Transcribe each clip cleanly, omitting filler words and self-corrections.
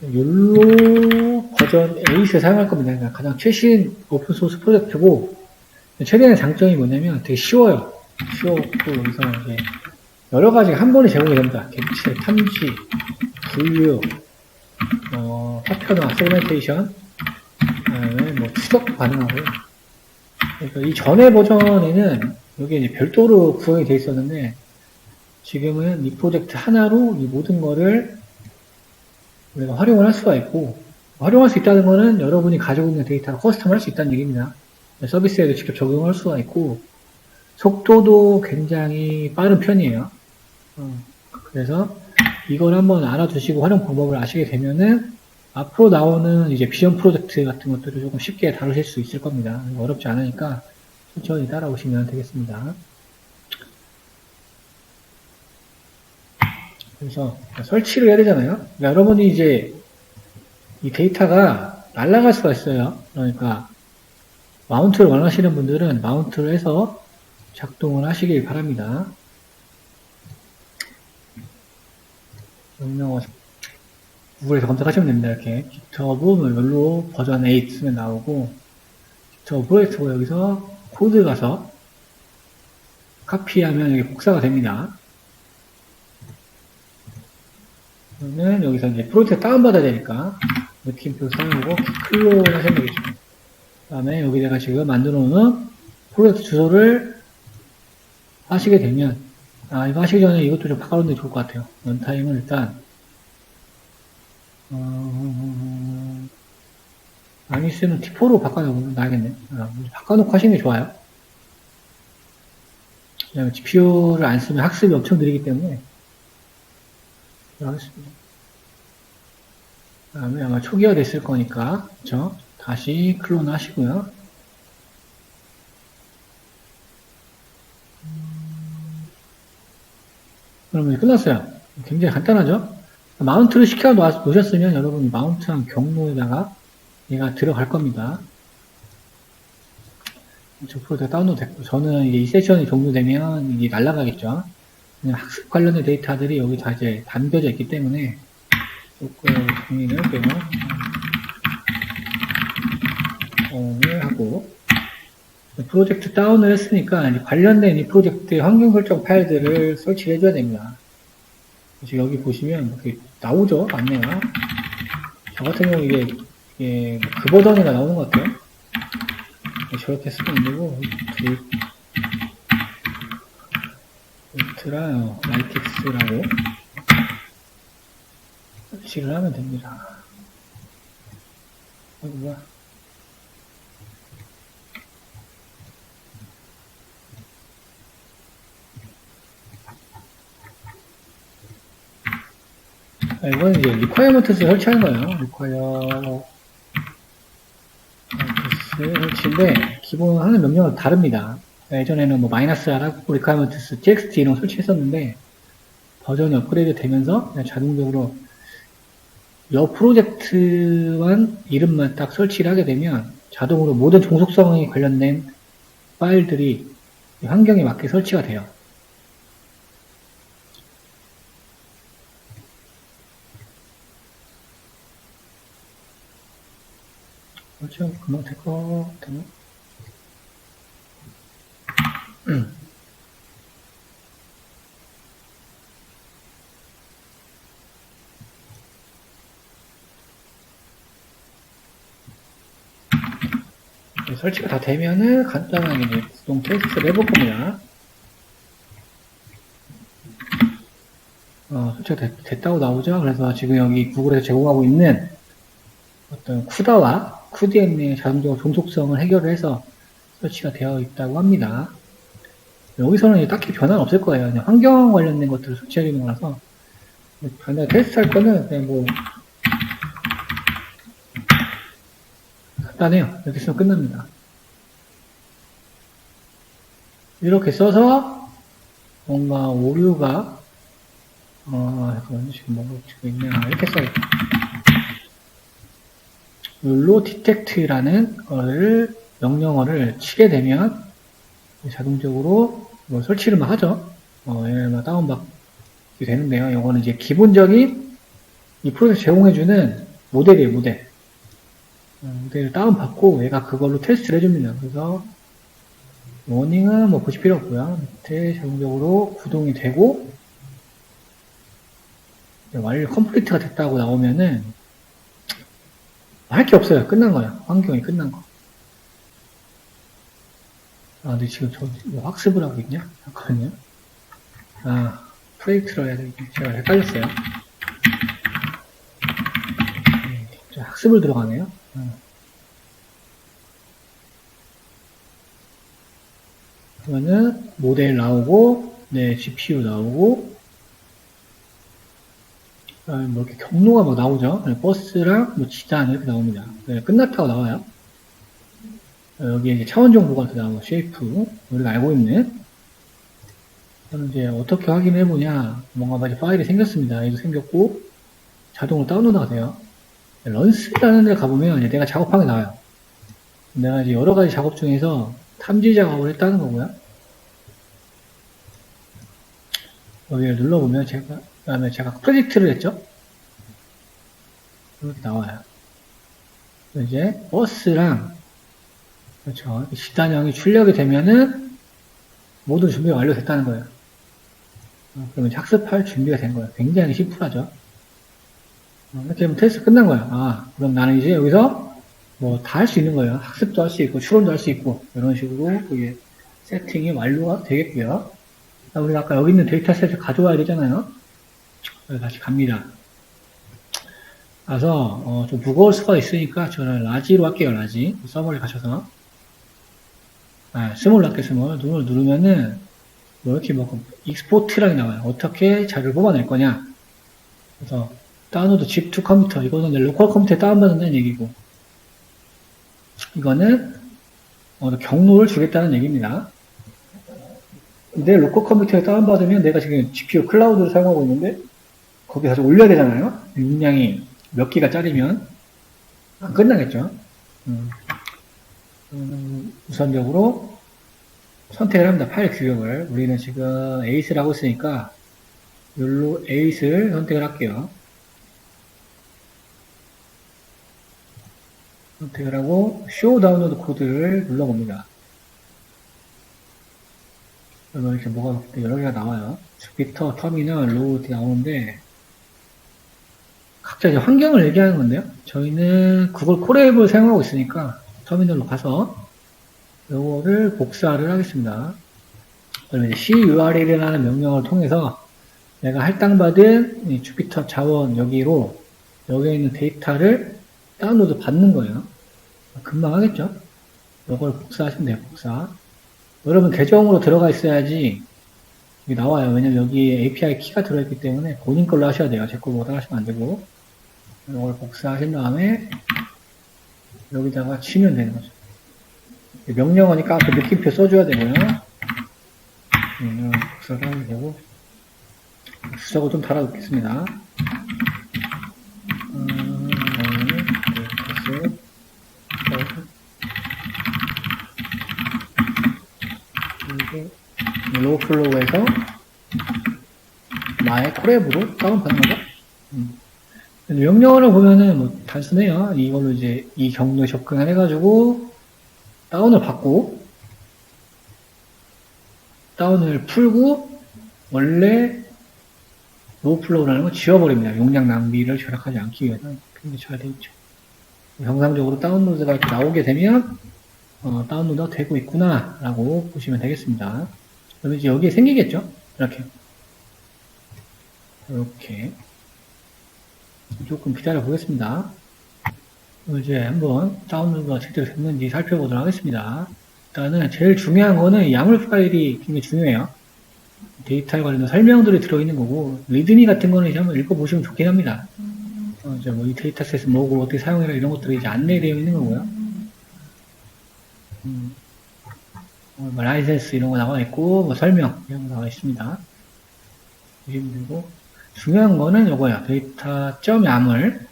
율로 버전 8을 사용할 겁니다. 그러니까 가장 최신 오픈소스 프로젝트고, 최대한 장점이 뭐냐면 되게 쉬워요. 쉬웠고, 여기서 이제 여러 가지 한 번에 제공이 됩니다. 객체, 탐지, 분류, 파편화, 세그멘테이션, 그다음에 뭐 추적 가능하고요. 그러니까 이 전에 버전에는 여기 이제 별도로 구성이 되어 있었는데, 지금은 이 프로젝트 하나로 이 모든 거를 우리가 활용을 할 수가 있고, 활용할 수 있다는 거는 여러분이 가지고 있는 데이터를 커스텀 할 수 있다는 얘기입니다. 서비스에도 직접 적용할 수가 있고, 속도도 굉장히 빠른 편이에요. 그래서 이걸 한번 알아두시고 활용 방법을 아시게 되면은 앞으로 나오는 이제 비전 프로젝트 같은 것들을 조금 쉽게 다루실 수 있을 겁니다. 어렵지 않으니까 천천히 따라오시면 되겠습니다. 그래서 설치를 해야 되잖아요. 그러니까 여러분이 이제 이 데이터가 날아갈 수가 있어요. 그러니까 마운트를 원하시는 분들은 마운트를 해서 작동을 하시길 바랍니다. 명령어 구글에서 검색하시면 됩니다. 이렇게 GitHub 율로 버전 8 쓰면 나오고, GitHub 프로젝트고 여기서 코드 가서 카피하면 여기 복사가 됩니다. 그러면 여기서 이제 프로젝트 다운받아야 되니까 느낌표 사용하고 클론 하시면 되겠죠. 그 다음에 여기다가 지금 만들어 놓은 프로젝트 주소를 하시게 되면, 이거 하시기 전에 이것도 좀 바꿔놓는 게 좋을 것 같아요. 런타임을 일단 아니스는 T4로 바꿔놓으면 나야겠네. 바꿔놓고 하시는 게 좋아요. 왜냐면 GPU를 안 쓰면 학습이 엄청 느리기 때문에. 하겠습니다. 그 다음에 아마 초기화 됐을 거니까, 그쵸? 다시 클론 하시고요. 그러면 끝났어요. 굉장히 간단하죠? 마운트를 시켜 놓으셨으면 여러분이 마운트한 경로에다가 얘가 들어갈 겁니다. 저 프로젝트 다운로드 됐고, 저는 이제 이 세션이 종료되면 이게 날아가겠죠. 학습 관련된 데이터들이 여기 다 이제 담겨져 있기 때문에 조금 정리를 할게요. 다운을 하고, 프로젝트 다운을 했으니까 이제 관련된 이 프로젝트의 환경 설정 파일들을 설치를 해줘야 됩니다. 지금 여기 보시면 이렇게 나오죠, 안내가. 저 같은 경우 이게 그 버전이가 나오는 것 같아요. 저렇게 쓰면 안 되고, 루트랑 라이텍스라고 설치를 하면 됩니다. 뭐야. 이거는 이제 requirement를 설치하는 거예요. requirement 설치인데 기본 하는 명령은 다릅니다. 예전에는 뭐 -r하고 requirements txt 이런 거 설치했었는데 버전이 업그레이드 되면서 그냥 자동적으로 여 프로젝트만 이름만 딱 설치를 하게 되면 자동으로 모든 종속성에 관련된 파일들이 환경에 맞게 설치가 돼요. 그렇죠. 금방 될 것 같아요. 설치가 다 되면은 간단하게 이제 구동 테스트를 해볼 겁니다. 설치가 됐다고 나오죠. 그래서 지금 여기 구글에서 제공하고 있는 어떤 쿠다와 쿠디엠의 자동적으로 종속성을 해결을 해서 설치가 되어 있다고 합니다. 여기서는 딱히 변화는 없을 거예요. 그냥 환경 관련된 것들을 설치하는 거라서. 간단히 테스트 할 거는 그냥 뭐 간단해요. 이렇게 쓰면 끝납니다. 이렇게 써서 뭔가 오류가 잠깐만요. 지금 뭐가 치고 있냐. 이렇게 써야겠다. 율로 detect라는 거를 명령어를 치게 되면 자동적으로 뭐 설치를 막 하죠. 얘를 막 다운받게 되는데요. 이거는 이제 기본적인 이 프로젝트 제공해주는 모델이에요, 모델. 모델을 다운받고 얘가 그걸로 테스트를 해줍니다. 그래서 워닝은 뭐 보실 필요 없고요. 밑에 자동적으로 구동이 되고 완료 컴플리트가 됐다고 나오면은 할 게 없어요. 끝난 거예요. 환경이 끝난 거. 근데 지금 저 학습을 하고 있냐? 잠깐만요. 프로젝트로 해야 되겠네. 제가 헷갈렸어요. 학습을 들어가네요. 그러면은 모델 나오고, 네, GPU 나오고, 뭐 이렇게 경로가 막 나오죠. 버스랑 뭐 지단 이렇게 나옵니다. 네, 끝났다고 나와요. 여기에 이제 차원 정보가 이렇게 나오고, 쉐이프, 우리가 알고 있는. 저는 이제 어떻게 확인해 보냐, 뭔가 이제 파일이 생겼습니다. 얘도 생겼고, 자동으로 다운로드가 돼요. 런스라는 데 가보면 이제 내가 작업한 게 나와요. 내가 이제 여러 가지 작업 중에서 탐지 작업을 했다는 거고요. 여기를 눌러보면 그다음에 제가 프로젝트를 했죠. 이렇게 나와요. 이제 버스랑 그렇죠. 지단형이 출력이 되면은 모든 준비가 완료됐다는 거예요. 그러면 학습할 준비가 된 거예요. 굉장히 심플하죠. 이렇게 하면 테스트 끝난 거예요. 그럼 나는 이제 여기서 뭐 다 할 수 있는 거예요. 학습도 할 수 있고 추론도 할 수 있고 이런 식으로 그게 세팅이 완료가 되겠고요. 우리가 아까 여기 있는 데이터셋을 가져와야 되잖아요. 그래서 다시 갑니다. 가서 좀 무거울 수가 있으니까 저는 라지로 할게요. 라지 서버에 가셔서 스몰 낫게 스몰 눈을 누르면은 뭐 이렇게 뭐 익스포트라고 나와요. 어떻게 자료를 뽑아낼 거냐. 그래서 다운로드 zip to 컴퓨터 이거는 이제 로컬 컴퓨터에 다운받는다는 얘기고 이거는 경로를 주겠다는 얘기입니다. 내 로컬 컴퓨터에 다운받으면 내가 지금 GPU 클라우드를 사용하고 있는데 거기 다시 올려야 되잖아요. 용량이 몇 기가짜리면 안 끝나겠죠. 우선적으로 선택을 합니다. 파일 규격을. 우리는 지금 에이스를 하고 있으니까 여기로 에이스를 선택을 할게요. 선택을 하고 쇼 다운로드 코드를 눌러봅니다. 그러면 이렇게 뭐가 여러 개가 나와요. 주피터, 터미널, 로우 이렇게 나오는데 각자 이제 환경을 얘기하는 건데요. 저희는 구글 콜앱을 사용하고 있으니까 터미널로 가서 요거를 복사를 하겠습니다. 그러면 이제 cur이라는 명령을 통해서 내가 할당받은 이 주피터 자원 여기로 여기에 있는 데이터를 다운로드 받는 거예요. 금방 하겠죠? 이걸 복사하시면 돼요. 복사. 여러분 계정으로 들어가 있어야지 여기 나와요. 왜냐면 여기 API 키가 들어있기 때문에 본인 걸로 하셔야 돼요. 제 걸로 하시면 안 되고 이걸 복사하신 다음에 여기다가 치면 되는 거죠. 명령어니까 그 느낌표 써줘야 되고요. 복사를 하면 되고 수작을 좀 달아놓겠습니다. 로우플로우에서 나의 콜앱으로 다운받는 거죠. 명령어를 보면은 뭐 단순해요. 이걸로 이제 이 경로에 접근을 해가지고 다운을 받고 다운을 풀고 원래 로우플로우라는 걸 지워버립니다. 용량 낭비를 절약하지 않기 위해서 굉장히 잘 되어 있죠. 정상적으로 다운로드가 이렇게 나오게 되면 다운로드가 되고 있구나 라고 보시면 되겠습니다. 그러면 이제 여기에 생기겠죠? 이렇게 조금 기다려 보겠습니다. 이제 한번 다운로드가 제대로 됐는지 살펴보도록 하겠습니다. 일단은 제일 중요한 거는 야물 파일이 굉장히 중요해요. 데이터에 관련된 설명들이 들어있는 거고 리드미 같은 거는 이제 한번 읽어보시면 좋긴 합니다. 이제 뭐 이 데이터셋은 뭐고 어떻게 사용해라 이런 것들이 이제 안내되어 있는 거고요. 뭐 라이센스 이런 거 나와 있고 뭐 설명 이런 거 나와 있습니다. 보시면 되고 중요한 거는 이거야. 데이터.yaml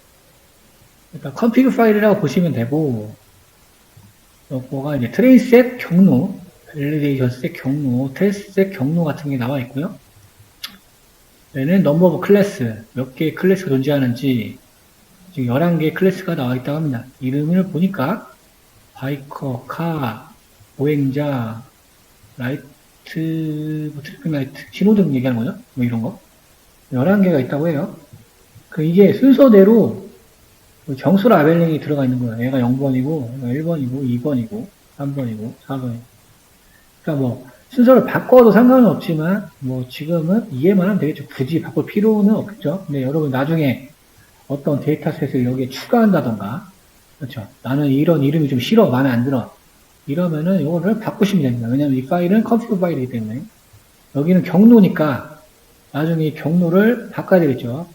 일단 config 파일이라고 보시면 되고 요거가 이제 트레이셋 경로 밸리데이션 셋 경로 테스트 셋 경로 같은 게 나와 있고요. 얘는 넘버 오브 클래스 몇 개의 클래스가 존재하는지 지금 11개의 클래스가 나와 있다고 합니다. 이름을 보니까 바이커, 카, 보행자, 라이트, 뭐 트래픽 라이트, 신호등 얘기하는 거죠? 뭐 이런 거. 11개가 있다고 해요. 이게 순서대로 정수 라벨링이 들어가 있는 거예요. 얘가 0번이고, 얘가 1번이고, 2번이고, 3번이고, 4번이고. 그러니까 뭐, 순서를 바꿔도 상관은 없지만, 뭐, 지금은 이해만 하면 되겠죠. 굳이 바꿀 필요는 없죠. 근데 여러분 나중에 어떤 데이터셋을 여기에 추가한다던가, 그렇죠. 나는 이런 이름이 좀 싫어, 마음에 안 들어. 이러면은 이거를 바꾸시면 됩니다. 왜냐면 이 파일은 컴퓨터 파일이기 때문에. 여기는 경로니까, 나중에 이 경로를 바꿔야 되겠죠.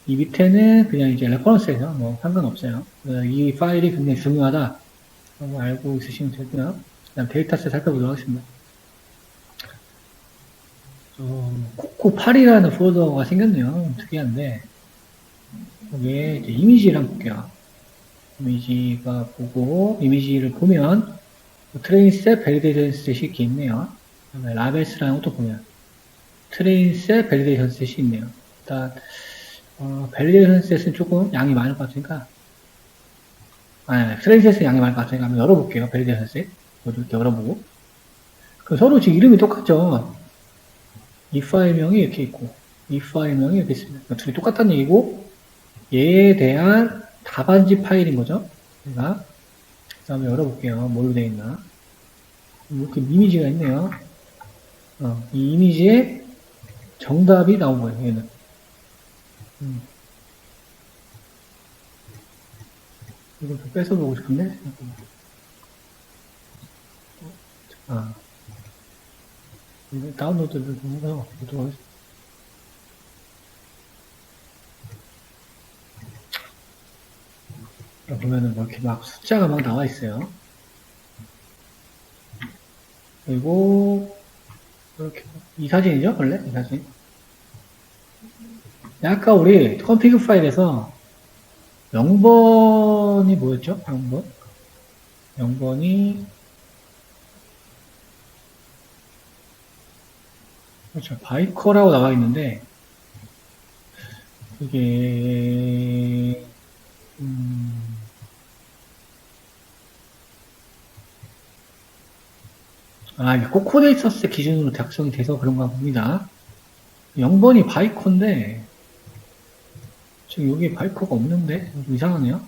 이 밑에는 그냥 이제 레퍼런스에서 뭐 상관없어요. 이 파일이 굉장히 중요하다. 뭐 알고 있으시면 되고요. 그다음 데이터셋 살펴보도록 하겠습니다. 코코8이라는 폴더가 생겼네요. 특이한데 여기에 이제 이미지를 한번 볼게요. 이미지가 보고 이미지를 보면 트레인셋, 밸리데이션 셋이 이렇게 있네요. 라벨스라는 것도 보면 트레인셋, 밸리데이션 셋이 있네요. 일단 밸리데이션 셋은 조금 양이 많을 것 같으니까 트레인 셋은 양이 많을 것 같으니까 한번 열어볼게요. 밸리데이션 셋 이렇게 열어보고 서로 지금 이름이 똑같죠. 이 파일명이 이렇게 있고 이 파일명이 이렇게 있습니다. 그러니까 둘이 똑같다는 얘기고 얘에 대한 답안지 파일인 거죠. 제가 그 다음에 열어볼게요. 뭘로 되어 있나. 이렇게 이미지가 있네요. 이 이미지에 정답이 나온 거예요. 얘는. 이걸 좀 뺏어보고 싶은데. 이거 다운로드를 좀 해서 보도록 하겠습니다. 보면은 뭐 이렇게 막 숫자가 막 나와 있어요. 그리고 이렇게 이 사진이죠, 원래 이 사진. 아까 우리 컨피그 파일에서 0번이 뭐였죠? 0번? 0번이 그렇죠. 바이커라고 나와 있는데 이게 이게 코코데이터스 기준으로 작성이 돼서 그런가 봅니다. 0번이 바이커인데 지금 여기 바이커가 없는데 좀 이상하네요.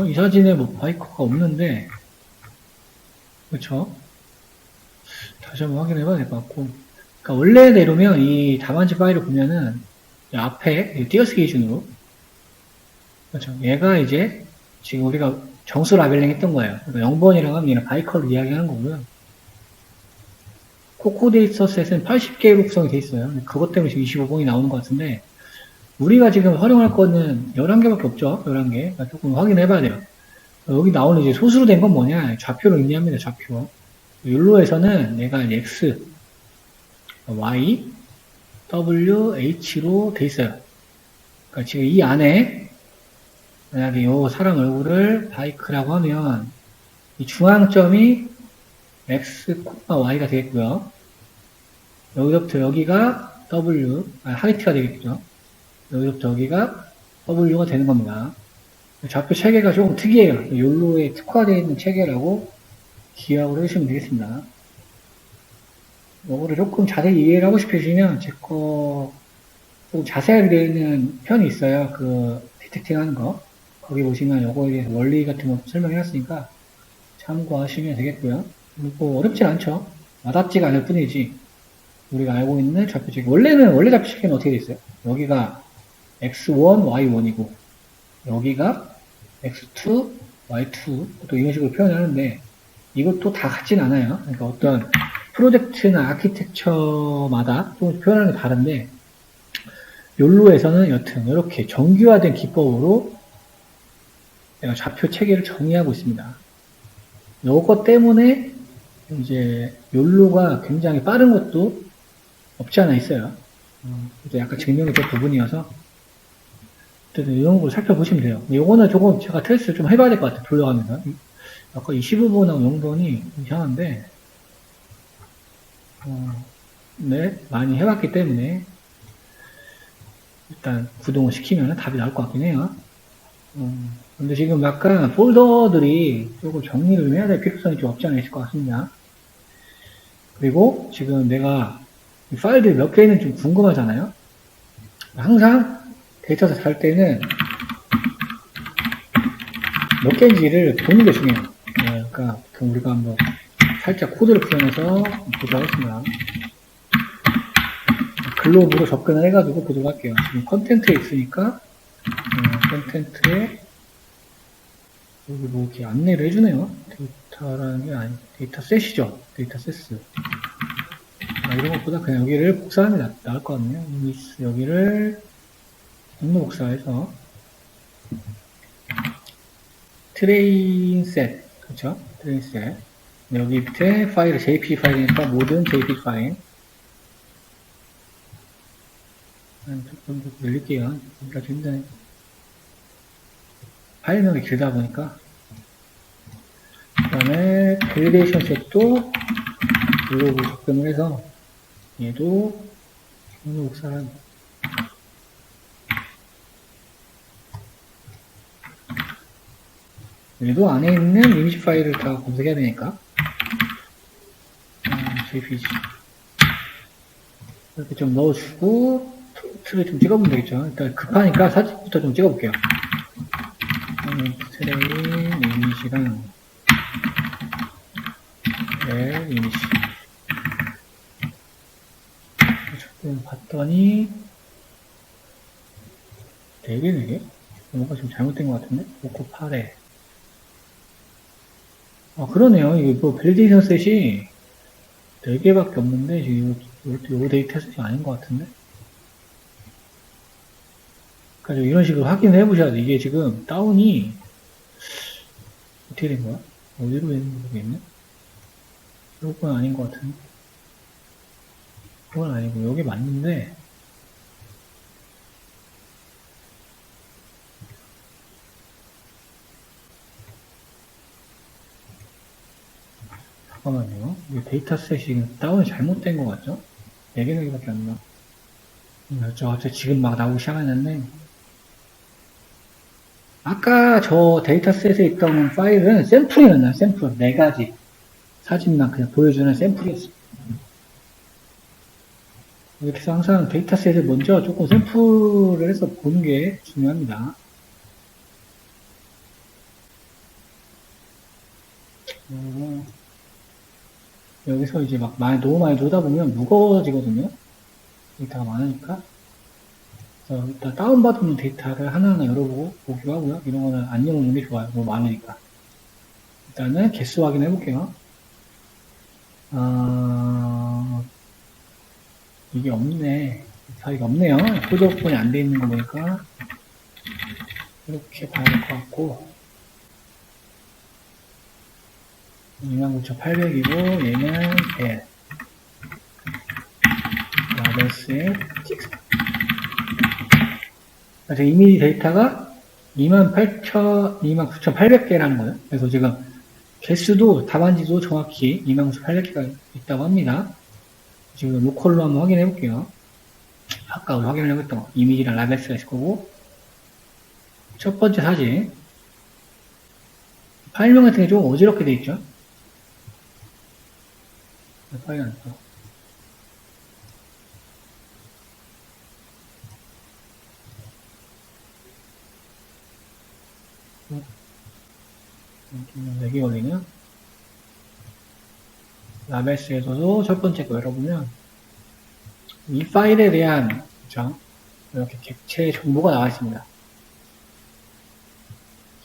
이 사진에 뭐 바이커가 없는데 그렇죠? 다시 한번 확인해 봐야 될 것 같고 그러니까 원래대로면 이 답안지 파일을 보면은 앞에 띄어쓰기 기준으로 그렇죠. 얘가 이제 지금 우리가 정수 라벨링 했던 거예요. 그러니까 0번이라고 하면 얘는 바이커를 이야기하는 거고요. 코코데이터셋은 80개로 구성이 돼 있어요. 그것 때문에 지금 25번이 나오는 것 같은데 우리가 지금 활용할 거는 11개밖에 없죠. 11개. 그러니까 조금 확인해 봐야 돼요. 여기 나오는 이제 소수로 된 건 뭐냐? 좌표를 의미합니다. 좌표. 욜로에서는 내가 X, Y, W, H로 돼 있어요. 그러니까 지금 이 안에 만약에 요 사람 얼굴을 바이크라고 하면 이 중앙점이 X, Y가 되겠고요. 여기서부터 여기가 W, 하이트가 되겠죠. 여기서부터 여기가 W가 되는 겁니다. 좌표 체계가 조금 특이해요. 욜로에 특화되어 있는 체계라고 기억을 해주시면 되겠습니다. 요거를 조금 자세히 이해를 하고 싶으시면 제 거 좀 자세하게 되어 있는 편이 있어요. 그 디텍팅 하는 거. 거기 보시면 요거에 대해서 원리 같은 거 설명해놨으니까 참고하시면 되겠고요. 뭐 어렵진 않죠. 와닿지가 않을 뿐이지 우리가 알고 있는 좌표 체계. 원래 좌표 체계는 어떻게 돼 있어요? 여기가 X1, Y1이고 여기가 X2, Y2 또 이런 식으로 표현하는데 이것도 다 같진 않아요. 그러니까 어떤 프로젝트나 아키텍처마다 좀 표현하는 게 다른데 욜로에서는 여튼 이렇게 정규화된 기법으로 내가 좌표 체계를 정의하고 있습니다. 요것 때문에 이제 욜로가 굉장히 빠른 것도 없지 않아 있어요. 약간 증명이 된 부분이어서 이런 걸 살펴보시면 돼요. 요거는 조금 제가 테스트를 좀 해봐야 될 것 같아요. 돌려가면서. 아까 25번하고 0번이 이상한데, 네, 많이 해봤기 때문에. 일단 구동을 시키면 답이 나올 것 같긴 해요. 근데 지금 약간 폴더들이 조금 정리를 해야 될 필요성이 좀 없지 않아 있을 것 같습니다. 그리고 지금 내가 파일들이 몇 개 있는지 좀 궁금하잖아요. 항상 데이터에서 살 때는 몇 개인지를 보는 게 중요해요. 그러니까 우리가 한번 살짝 코드를 풀어내서 보도록 하겠습니다. 글로브로 접근을 해가지고 보도록 할게요. 지금 컨텐트에 있으니까 컨텐트에 여기 뭐 이렇게 안내를 해주네요. 데이터라는 게 아니 데이터 셋이죠. 데이터 셋스. 이런 것보다 그냥 여기를 복사하는 게 나을 것 같네요. 여기를 분노 복사해서 트레인 셋, 그렇죠? 트레인 셋. 여기 밑에 파일은 JPG 파일이니까 모든 JPG 파일. 조금 더 늘릴게요. 여기까지 힘드네. 파일명이 길다 보니까. 그 다음에 밸리데이션 셋도 글로브 접근을 해서 얘도 분노 복사를 얘도 안에 있는 이미지 파일을 다 검색해야 되니까 JPG 이렇게 좀 넣어주고 틀을 좀 찍어보면 되겠죠. 일단 급하니까 사진부터 좀 찍어볼게요. 트레인 이미지랑 이미지 조금 봤더니 4개 4개? 뭔가 좀 잘못된 것 같은데? 5코 8에 그러네요. 이거 뭐 밸리데이션 셋이 4개밖에 없는데 지금 요 데이터 셋이 아닌 것 같은데? 그러니까 이런 식으로 확인을 해보셔야 돼. 이게 지금 다운이 어떻게 된 거야? 어디로 있는지 모르겠네? 이건 아닌 것 같은데? 그건 아니고 여기 맞는데 잠깐만요. 이 데이터셋이 다운이 잘못된 것 같죠? 4개, 4개밖에 안 나. 지금 막 나오기 시작했는데 아까 저 데이터셋에 있던 파일은 샘플이었나요? 샘플 4가지 사진만 그냥 보여주는 샘플이었어요. 이렇게 해서 항상 데이터셋을 먼저 조금 샘플을 해서 보는 게 중요합니다. 여기서 이제 막 너무 많이 두다 보면 무거워지거든요. 데이터가 많으니까. 그래서 일단 다운받은 데이터를 하나하나 열어보고 보기도 하고요. 이런 거는 안 열어놓는 게 좋아요. 너무 많으니까. 일단은 개수 확인해 볼게요. 이게 없네. 파일이 없네요. 코드 오픈이 안 돼 있는 거 보니까 이렇게 봐야 될 것 같고 29,800이고 얘는 100 라벨스의 텍스트 그래서 이미지 데이터가 29,800개라는 거예요. 그래서 지금 개수도 답안지도 정확히 29,800개가 있다고 합니다. 지금 로컬로 한번 확인해 볼게요. 아까 확인을 해봤던 이미지랑 라벨스가 있을 거고 첫 번째 사진 파일명 같은 게 좀 어지럽게 돼 있죠. 파일 안 써. 여기 걸리네요. 라벨스에서도 첫 번째 거 열어보면 이 파일에 대한 그렇죠? 이렇게 객체 정보가 나와 있습니다.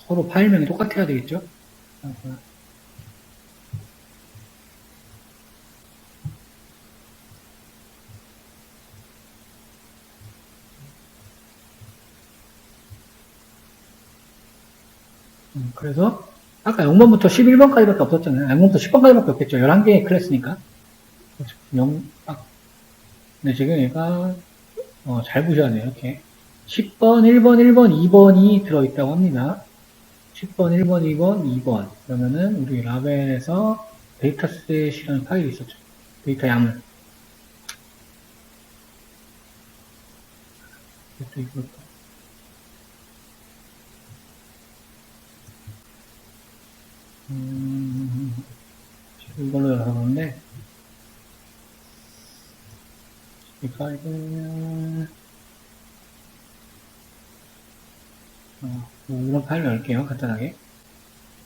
서로 파일명이 똑같아야 되겠죠? 그래서 아까 0번부터 11번까지밖에 없었잖아요. 0번부터 10번까지밖에 없겠죠. 11개의 클래스니까. 근데 지금 얘가 잘 보셔야 돼요. 이렇게 10번, 1번, 1번, 2번이 들어있다고 합니다. 10번, 1번, 2번, 2번. 그러면은 우리 라벨에서 데이터셋이라는 파일이 있었죠. 데이터 양을. 또 이걸 이걸로 열어보는데, 파일을, 이런 파일을 열게요, 간단하게.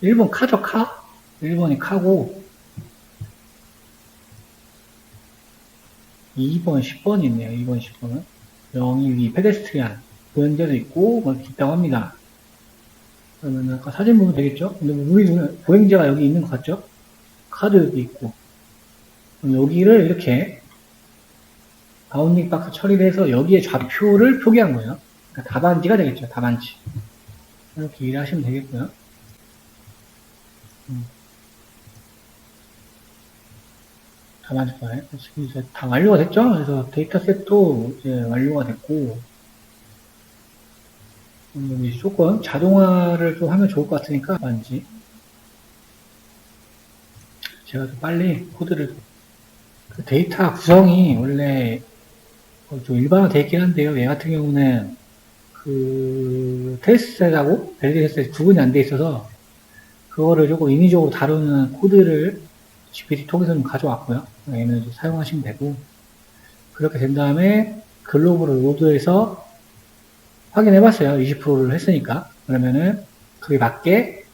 1번 카죠, 카? 1번이 카고, 2번, 10번이 있네요, 2번, 10번은. 012, 페데스트리안. 보행자도 있고, 뭐, 있다고 합니다. 그러면 아까 사진 보면 되겠죠? 근데 우리 눈에 보행자가 여기 있는 것 같죠? 카드 여기 있고. 그럼 여기를 이렇게 바운딩 박스 처리를 해서 여기에 좌표를 표기한 거예요. 그러니까 답안지가 되겠죠, 답안지. 이렇게 일하시면 되겠고요. 답안지 파일. 지금 이제 다 완료가 됐죠? 그래서 데이터셋도 이제 완료가 됐고, 여기 조금 자동화를 좀 하면 좋을 것 같으니까, 답안지. 제가 좀 빨리 코드를, 그 데이터 구성이 원래 좀 일반화되어 있긴 한데요. 얘 같은 경우는 그 테스트셋하고 밸리데이션 구분이 안 돼 있어서 그거를 조금 인위적으로 다루는 코드를 GPT 통해서 좀 가져왔고요. 얘는 좀 사용하시면 되고, 그렇게 된 다음에 글로벌을 로드해서 확인해봤어요. 20%를 했으니까. 그러면은 그게 맞게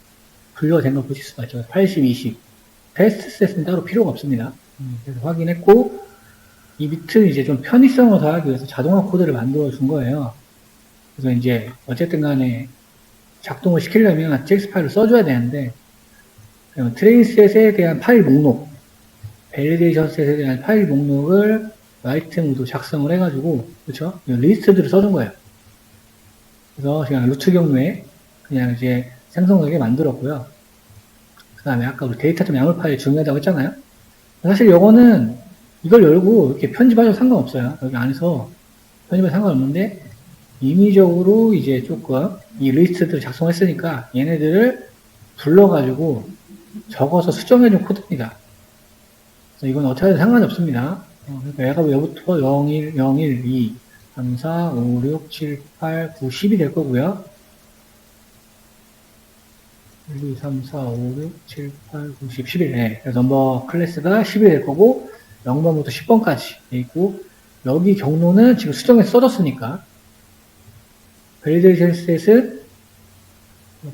분류가 된 걸 보실 수가 있죠. 80, 20. 테스트 셋은 따로 필요가 없습니다. 그래서 확인했고, 이 밑은 이제 좀 편의성을 더하기 위해서 자동화 코드를 만들어 준 거예요. 그래서 이제 어쨌든 간에 작동을 시키려면 txt 파일을 써줘야 되는데, 트레인 셋에 대한 파일 목록, 밸리데이션 셋에 대한 파일 목록을 라이트 모드 작성을 해가지고, 그쵸? 리스트들을 써준 거예요. 그래서 그냥 루트 경로에 그냥 이제 생성하게 만들었고요. 그 다음에 아까 우리 데이터 야물 파일 중요하다고 했잖아요. 사실 요거는 이걸 열고 이렇게 편집하셔도 상관없어요. 여기 안에서 편집하셔도 상관없는데, 임의적으로 이제 조금 이 리스트들을 작성했으니까 얘네들을 불러가지고 적어서 수정해준 코드입니다. 그래서 이건 어떻게 하든 상관이 없습니다. 그러니까 얘가 여부터 01, 01, 2, 3, 4, 5, 6, 7, 8, 9, 10이 될 거고요. 1, 2, 3, 4, 5, 6, 7, 8, 9, 10, 11. 네. 그래서 넘버 클래스가 10이 될 거고, 0번부터 10번까지 돼 있고, 여기 경로는 지금 수정해서 써줬으니까, 밸리데이션 셋은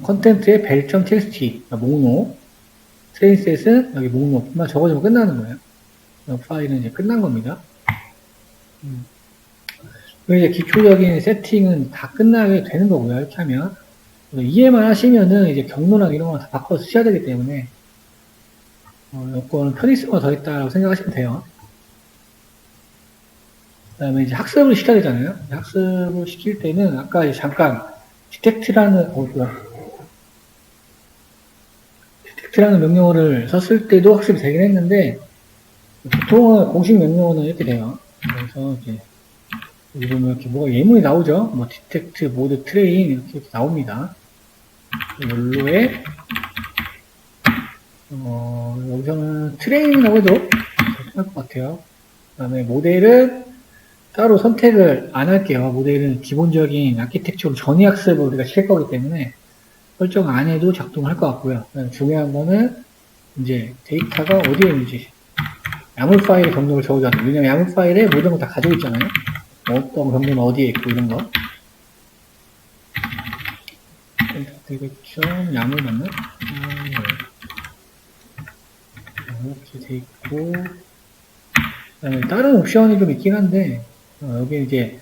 컨텐츠의 벨.txt, 목록, 트레인 셋은 여기 목록만 적어주면 끝나는 거예요. 파일은 이제 끝난 겁니다. 이제 기초적인 세팅은 다 끝나게 되는 거고요. 이렇게 하면. 이해만 하시면은 이제 경로랑 이런 거 다 바꿔서 쓰셔야 되기 때문에, 요거는 편의성을 더했다고 생각하시면 돼요. 그 다음에 이제 학습을 시켜야 되잖아요. 학습을 시킬 때는 아까 이제 잠깐 detect라는 명령어를 썼을 때도 학습이 되긴 했는데, 보통은 공식 명령어는 이렇게 돼요. 그래서 이제 여기 보면 이렇게 뭐가 예문이 나오죠. 뭐 detect, mode, train 이렇게 나옵니다. 연로에 여기서는 트레인이라고 해도 괜찮을 것 같아요. 그 다음에 모델은 따로 선택을 안 할게요. 모델은 기본적인 아키텍처로 전위 학습을 우리가 시킬 거기 때문에 설정 안 해도 작동할 것 같고요. 중요한 거는 이제 데이터가 어디에 있는지 야물 파일의 경로를 적어줘야 돼요. 왜냐면 야물 파일에 모든 거 다 가지고 있잖아요. 어떤 경로는 어디에 있고 이런 거. 되겠죠? 야물 맞나? 이렇게 돼 있고, 그다음에 다른 옵션이 좀 있긴 한데, 여기 이제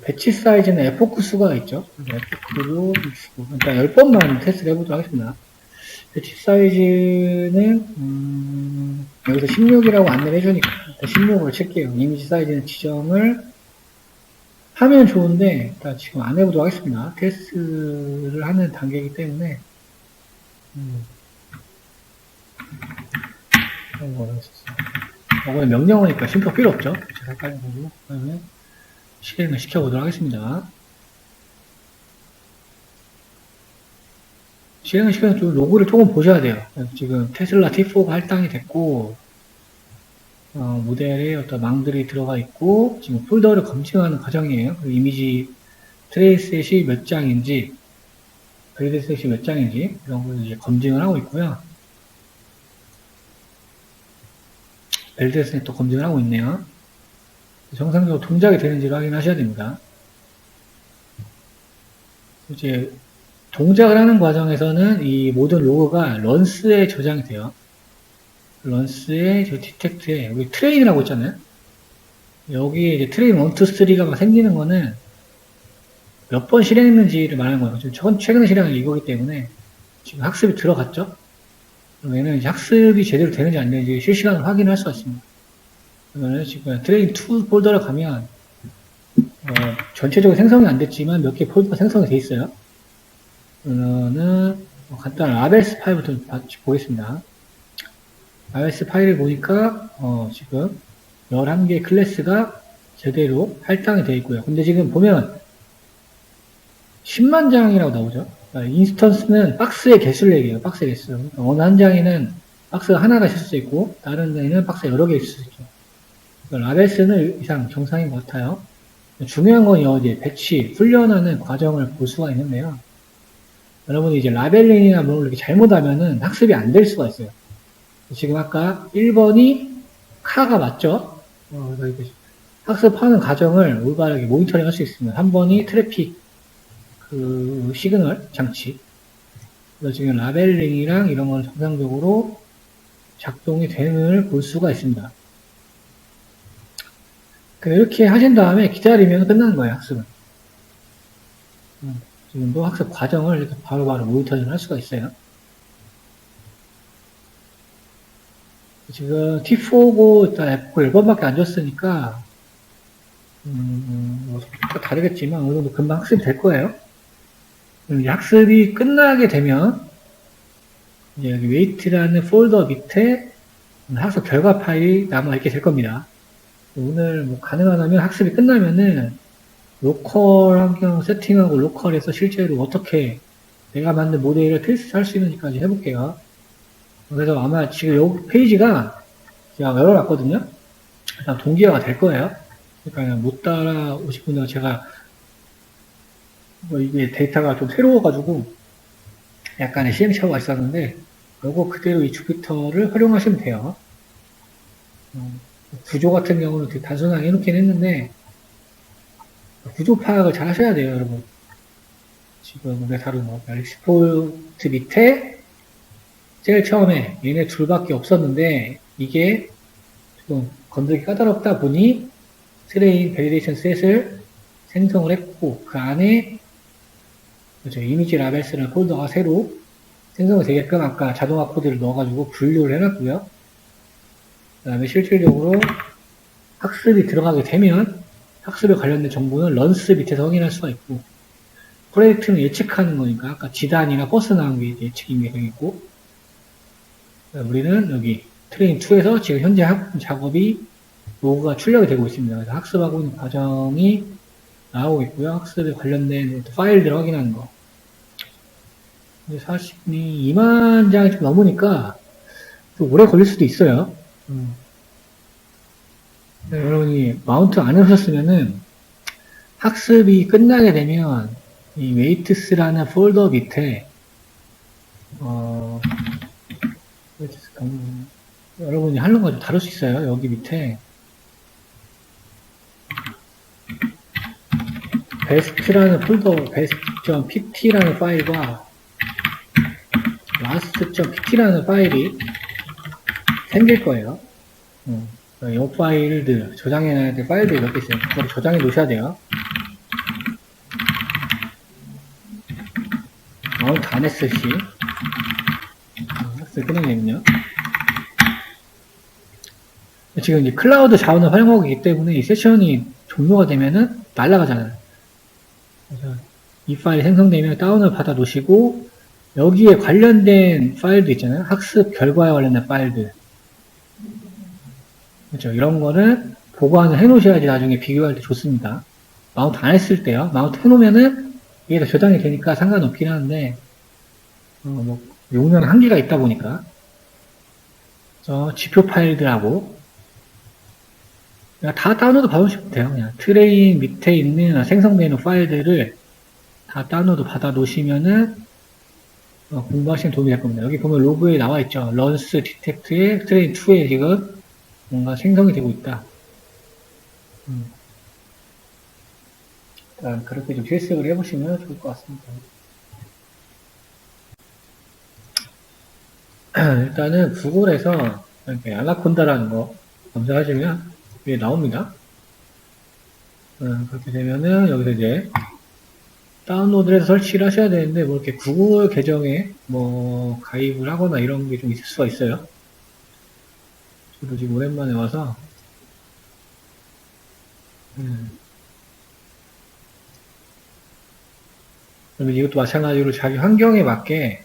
배치 사이즈는 에포크 수가 있죠. 에포크로 주시고, 일단 10번만 테스트를 해보도록 하겠습니다. 배치 사이즈는 여기서 16이라고 안내를 해주니까 16으로 칠게요. 이미지 사이즈는 지정을 하면 좋은데 일단 지금 안 해보도록 하겠습니다. 테스트를 하는 단계이기 때문에 이거는 명령어니까 쉼표 필요 없죠. 제가 빨리 보고 그다음에 실행을 시켜보도록 하겠습니다. 실행을 시켜서 좀 로그를 조금 보셔야 돼요. 지금 테슬라 T4가 할당이 됐고, 모델에 어떤 망들이 들어가 있고, 지금 폴더를 검증하는 과정이에요. 이미지 트레이셋이 몇 장인지, 트레이셋이 몇 장인지, 이런 걸 이제 검증을 하고 있고요. 벨드셋도 검증을 하고 있네요. 정상적으로 동작이 되는지를 확인하셔야 됩니다. 이제 동작을 하는 과정에서는 이 모든 로그가 런스에 저장이 돼요. 런스에 저 디텍트에 여기 트레인이라고 있잖아요. 여기에 이제 트레인 1, 2, 3가 막 생기는 거는 몇 번 실행했는지를 말하는 거예요. 지금 최근에 실행한 이거기 때문에 지금 학습이 들어갔죠. 그럼 얘는 이제 학습이 제대로 되는지 안 되는지 실시간으로 확인할 수가 있습니다. 그러면 지금 트레인 2 폴더를 가면 전체적으로 생성이 안 됐지만 몇 개 폴더가 생성이 돼 있어요. 그러면은 간단한 라벨스 파일부터 보겠습니다. 라벨스 파일을 보니까 지금 11개 클래스가 제대로 할당이 되어 있고요. 근데 지금 보면 10만 장이라고 나오죠. 그러니까 인스턴스는 박스의 개수를 얘기해요. 박스의 개수. 그러니까 어느 한 장에는 박스가 하나가 있을 수 있고 다른 데에는 박스가 여러 개 있을 수 있죠. 그러니까 라벨스는 이상 정상인 것 같아요. 중요한 건 이제 배치, 훈련하는 과정을 볼 수가 있는데요. 여러분이 이제 라벨링이나 뭐 이렇게 잘못하면은 학습이 안 될 수가 있어요. 지금 아까 1번이 카가 맞죠? 학습하는 과정을 올바르게 모니터링 할 수 있습니다. 3번이 트래픽, 시그널 장치. 그래서 지금 라벨링이랑 이런 걸 정상적으로 작동이 되는 걸 볼 수가 있습니다. 이렇게 하신 다음에 기다리면 끝나는 거예요, 학습은. 지금도 학습 과정을 이렇게 바로바로 모니터링 할 수가 있어요. 지금 T4고 일단 F4 1번밖에 안 줬으니까 또 다르겠지만 어느 정도 금방 학습이 될 거예요. 이제 학습이 끝나게 되면 이제 여기 웨이트라는 폴더 밑에 학습 결과 파일이 남아있게 될 겁니다. 오늘 뭐 가능하다면 학습이 끝나면은 로컬 환경 세팅하고 로컬에서 실제로 어떻게 내가 만든 모델을 테스트 할 수 있는지까지 해볼게요. 그래서 아마 지금 이 페이지가 제가 열어놨거든요. 일단 동기화가 될 거예요. 그러니까 못 따라오실 분들은 제가 뭐 이게 데이터가 좀 새로워가지고 약간의 시행착오가 있었는데 요거 그대로 이 주피터를 활용하시면 돼요. 구조 같은 경우는 되게 단순하게 해놓긴 했는데 구조 파악을 잘 하셔야 돼요, 여러분. 지금 우리가 다룬 거 엑스포트 밑에 제일 처음에 얘네 둘밖에 없었는데 이게 좀 건들기 까다롭다 보니 트레인 밸리데이션 셋을 생성을 했고 그 안에 그렇죠, 이미지 라벨스라는 폴더가 새로 생성이 되게끔 아까 자동화 코드를 넣어가지고 분류를 해놨고요. 그 다음에 실질적으로 학습이 들어가게 되면 학습에 관련된 정보는 런스 밑에서 확인할 수가 있고 프로젝트는 예측하는 거니까 아까 지단이나 버스 나온 게 예측이 되겠고 우리는 여기 트레인 2에서 지금 현재 작업이 로그가 출력이 되고 있습니다. 그래서 학습하고 있는 과정이 나오고 있고요. 학습에 관련된 파일들을 확인하는 거. 사실 2만 장이 좀 넘으니까 좀 오래 걸릴 수도 있어요. 여러분이 마운트 안 해보셨으면은 학습이 끝나게 되면 이 웨이트스라는 폴더 밑에 여러분이 하는 거 좀 다를 수 있어요. 여기 밑에 베스트라는 폴더 best.pt라는 파일과 last.pt라는 파일이 생길 거예요. 이 파일들 저장해놔야 될 파일들이 몇 개 있어요. 그걸 저장해 놓으셔야 돼요. 마운트 안 했을 시 학습 끝내면요. 지금 이제 클라우드 자원을 활용하고 있기 때문에 이 세션이 종료가 되면은 날아가잖아요. 그래서 이 파일이 생성되면 다운을 받아 놓으시고 여기에 관련된 파일도 있잖아요. 학습 결과에 관련된 파일들. 그렇죠. 이런 거는 보관을 해 놓으셔야지 나중에 비교할 때 좋습니다. 마운트 안 했을 때요. 마운트 해 놓으면은 이게 다 저장이 되니까 상관없긴 하는데 뭐 용량 한계가 있다 보니까 지표 파일들하고 그냥 다 다운로드 받으시면 돼요. 그냥 트레인 밑에 있는 생성되어 있는 파일들을 다 다운로드 받아 놓으시면은 공부하시는 도움이 될 겁니다. 여기 보면 로그에 나와 있죠. 런스 디텍트의 트레인 2에 지금 뭔가 생성이 되고 있다. 일단 그렇게 좀 실습을 해보시면 좋을 것 같습니다. 일단은 구글에서 이렇게 아나콘다라는 거 검색하시면 위에 나옵니다. 그렇게 되면은 여기서 이제 다운로드를 해서 설치를 하셔야 되는데 뭐 이렇게 구글 계정에 뭐 가입을 하거나 이런 게 좀 있을 수가 있어요. 저도 지금 오랜만에 와서 그러면 이것도 마찬가지로 자기 환경에 맞게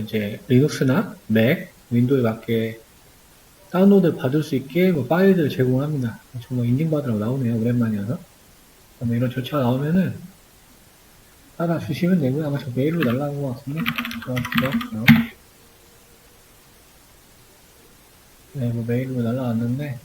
이제 리눅스나 맥, 윈도우에 맞게 다운로드를 받을 수 있게 뭐 파일들을 제공합니다. 정말 인증받으라고 나오네요. 오랜만이어서. 그러면 이런 절차가 나오면은 따라 주시면 되고요. 아마 저 메일로 날라온 것 같은데. 네, 뭐 메일로 날라왔는데.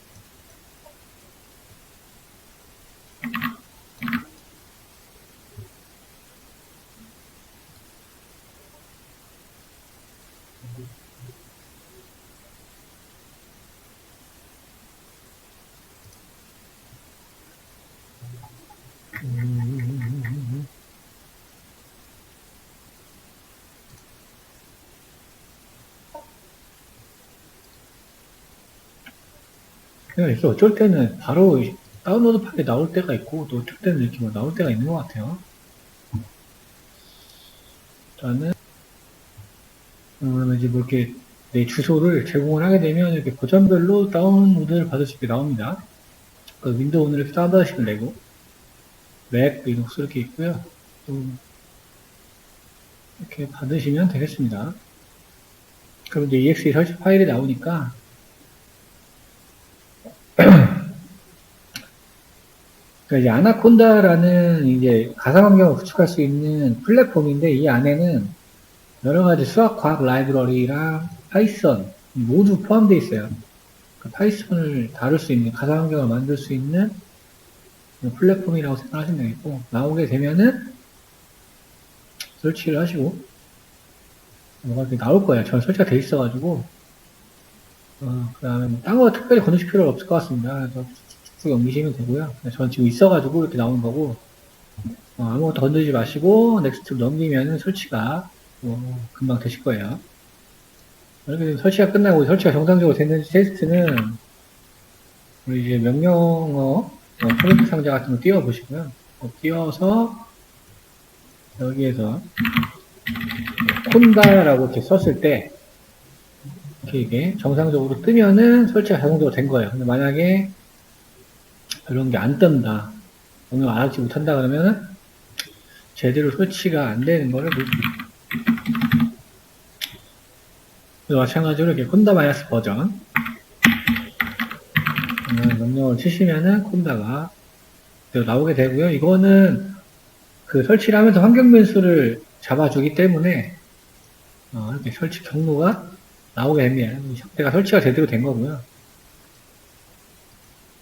그래서 어쩔 때는 바로 다운로드 파일이 나올 때가 있고, 또 어쩔 때는 이렇게 뭐 나올 때가 있는 것 같아요. 일단은, 그러면 이제 뭐 이렇게 내 주소를 제공을 하게 되면 이렇게 버전별로 다운로드를 받을 수 있게 나옵니다. 그 윈도우는 이렇게 다운받으시면 되고, 맥, 리눅스 이렇게 있고요. 또 이렇게 받으시면 되겠습니다. 그럼 이제 exe 설치 파일이 나오니까, 그러니까 이제 아나콘다라는 이제 가상환경을 구축할 수 있는 플랫폼인데 이 안에는 여러 가지 수학과학 라이브러리랑 파이썬 모두 포함되어 있어요. 그 파이썬을 다룰 수 있는 가상환경을 만들 수 있는 플랫폼이라고 생각하시면 되겠고 나오게 되면은 설치를 하시고 뭐가 이렇게 나올 거예요. 전 설치가 돼 있어가지고 그 다음에 딴 거 특별히 건드실 필요가 없을 것 같습니다. 그래서 쭉쭉 넘기시면 되고요. 전 지금 있어가지고 이렇게 나오는 거고 아무것도 건드리지 마시고 넥스트 넘기면은 설치가 금방 되실 거예요. 이렇게 설치가 끝나고 설치가 정상적으로 됐는지 테스트는 우리 이제 명령어 프로젝트 상자 같은 거 띄워 보시고요. 띄워서 여기에서 콘다라고 이렇게 썼을 때 이게 정상적으로 뜨면은 설치가 자동적으로 된 거예요. 근데 만약에 이런 게 안 뜬다, 명령 알아듣지 못한다 그러면은 제대로 설치가 안 되는 거를 볼 수 있습니다. 마찬가지로 이렇게 콘다 마이너스 버전 명령을 치시면은 콘다가 나오게 되고요. 이거는 그 설치를 하면서 환경 변수를 잡아주기 때문에 이렇게 설치 경로가 나오게 됩니다. 이 상태가 설치가 제대로 된 거고요.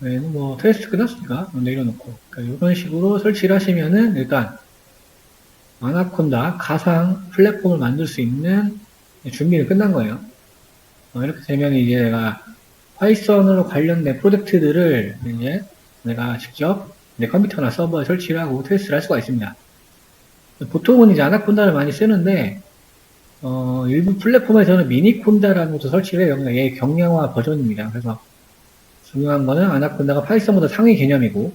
얘는 뭐 테스트 끝났으니까 내려놓고 그러니까 이런 식으로 설치를 하시면은 일단 아나콘다 가상 플랫폼을 만들 수 있는 준비는 끝난 거예요. 이렇게 되면 이제 내가 파이썬으로 관련된 프로젝트들을 이제 내가 직접 내 컴퓨터나 서버에 설치를 하고 테스트를 할 수가 있습니다. 보통은 이제 아나콘다를 많이 쓰는데 일부 플랫폼에서는 미니콘다라는 것도 설치를 해요. 그러니까 얘 경량화 버전입니다. 그래서 중요한 거는 아나콘다가 파이썬보다 상위 개념이고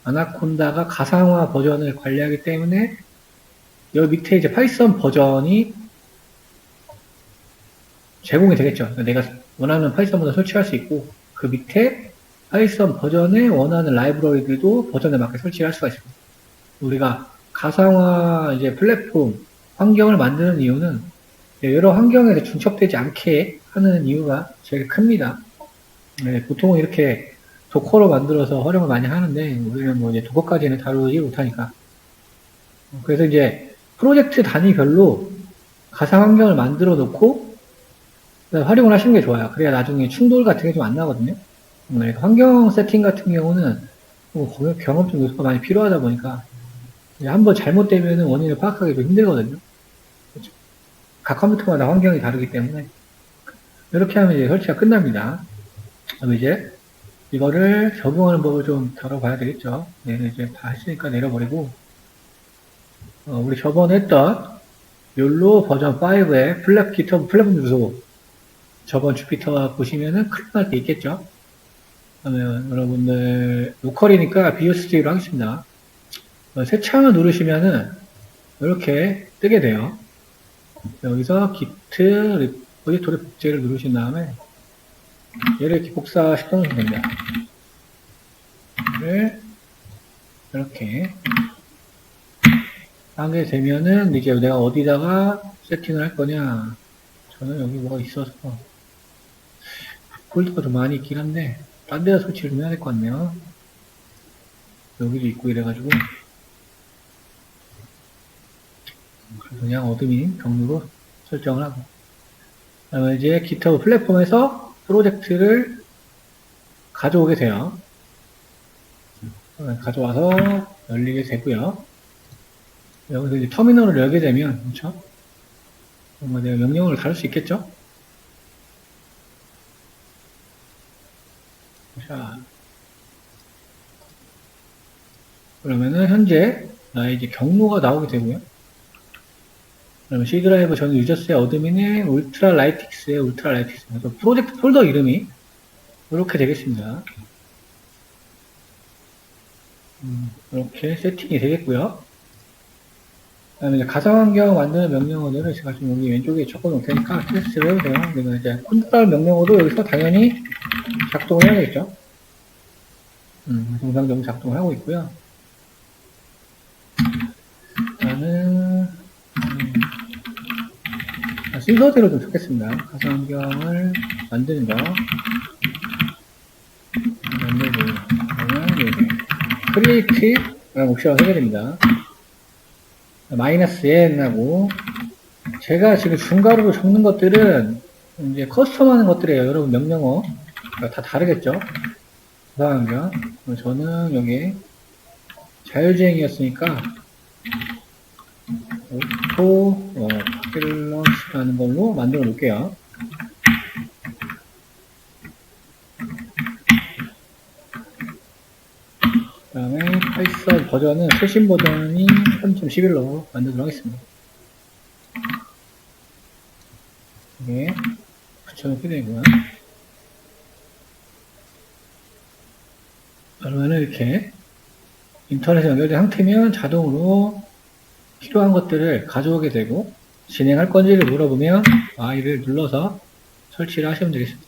아나콘다가 가상화 버전을 관리하기 때문에 여기 밑에 이제 파이썬 버전이 제공이 되겠죠. 그러니까 내가 원하는 파이썬보다 설치할 수 있고 그 밑에 파이썬 버전에 원하는 라이브러리들도 버전에 맞게 설치할 수가 있습니다. 우리가 가상화 이제 플랫폼 환경을 만드는 이유는 여러 환경에서 중첩되지 않게 하는 이유가 제일 큽니다. 네, 보통은 이렇게 도커로 만들어서 활용을 많이 하는데 우리는 뭐 이제 도커까지는 다루지 못하니까 그래서 이제 프로젝트 단위별로 가상 환경을 만들어 놓고 활용을 하시는 게 좋아요. 그래야 나중에 충돌 같은 게 좀 안 나거든요. 환경 세팅 같은 경우는 경험적 요소가 많이 필요하다 보니까 한번 잘못되면 원인을 파악하기 좀 힘들거든요. 그렇죠? 각 컴퓨터마다 환경이 다르기 때문에 이렇게 하면 이제 설치가 끝납니다. 그럼 이제 이거를 적용하는 법을 좀 다뤄봐야 되겠죠. 얘는 이제 다 했으니까 내려버리고 우리 저번에 했던 욜로 버전 5의 GitHub 플랫폼 주소 저번 주피터 보시면은 클릭할 때 있겠죠. 그러면 여러분들 로컬이니까 BioST로 하겠습니다. 새 창을 누르시면은 이렇게 뜨게 돼요. 여기서 git 리포지토리 복제를 누르신 다음에 얘를 이렇게 복사시켜 놓으면 됩니다. 얘를 이렇게 하게 되면은 이제 내가 어디다가 세팅을 할 거냐. 저는 여기 뭐가 있어서 폴더가 좀 많이 있긴 한데 딴 데다 설치를 좀 해야 될 것 같네요. 여기도 있고 이래가지고 그냥 어드민 경로로 설정을 하고 그다음에 이제 GitHub 플랫폼에서 프로젝트를 가져오게 돼요. 가져와서 열리게 되고요. 여기서 이제 터미널을 열게 되면 그렇죠? 내가 명령어를 다룰 수 있겠죠? 자, 그러면은 현재 나의 이제 경로가 나오게 되고요. 그러면 C 드라이브 전 유저스의 어드민의 울트라라이틱스의 울트라라이틱스. 그래서 프로젝트 폴더 이름이 이렇게 되겠습니다. 이렇게 세팅이 되겠고요. 그 다음에 이제 가상환경 만드는 명령어들을 제가 지금 여기 왼쪽에 적어 놓을 테니까 테스트를 해도 돼요. 내가 이제 컨트롤 명령어도 여기서 당연히 작동을 해야겠죠. 정상적으로 작동을 하고 있고요. 나는 순서대로 좀 적겠습니다. 가상환경을 만드는 거 만들고 그러면 크리에이트라는 옵션을 하게 됩니다. 마이너스 n하고 제가 지금 중괄호로 적는 것들은 이제 커스텀하는 것들이에요. 여러분 명령어 다 다르겠죠? 가상환경 저는 여기 자율주행이었으니까 오토 필러스라는 걸로 만들어 놓을게요. 그 다음에 파이썬 버전은 최신 버전이 3.11로 만들도록 하겠습니다. 이게 붙여놓게 되고요. 그러면은 이렇게 인터넷에 연결된 상태면 자동으로 필요한 것들을 가져오게 되고 진행할 건지를 물어보면 Y를 눌러서 설치를 하시면 되겠습니다.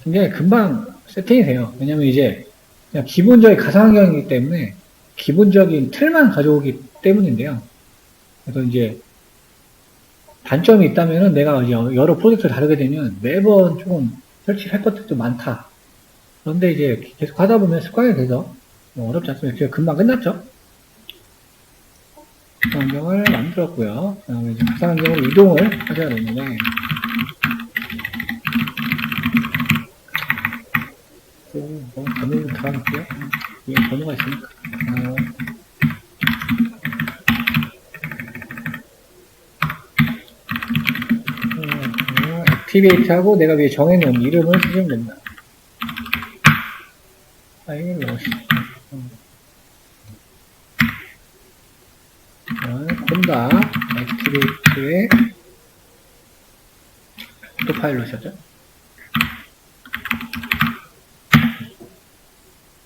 굉장히 금방 세팅이 돼요. 왜냐면 이제 그냥 기본적인 가상환경이기 때문에 기본적인 틀만 가져오기 때문인데요. 그래서 이제 단점이 있다면은 내가 여러 프로젝트를 다루게 되면 매번 조금 설치를 할 것들도 많다. 그런데 이제 계속 하다 보면 습관이 돼서 어렵지 않습니다. 금방 끝났죠? 가상환경을 만들었고요. 그 다음에 이제 가상환경으로 이동을 하셔야 되는데 번호를 달아놓을게요. 위에 번호가 있으니까. 액티베이트하고 내가 위에 정해놓은 이름을 쓰시면 됩니다. 파일 넣으시죠. 콘다 액티베이트에 또 파일 넣으셨죠?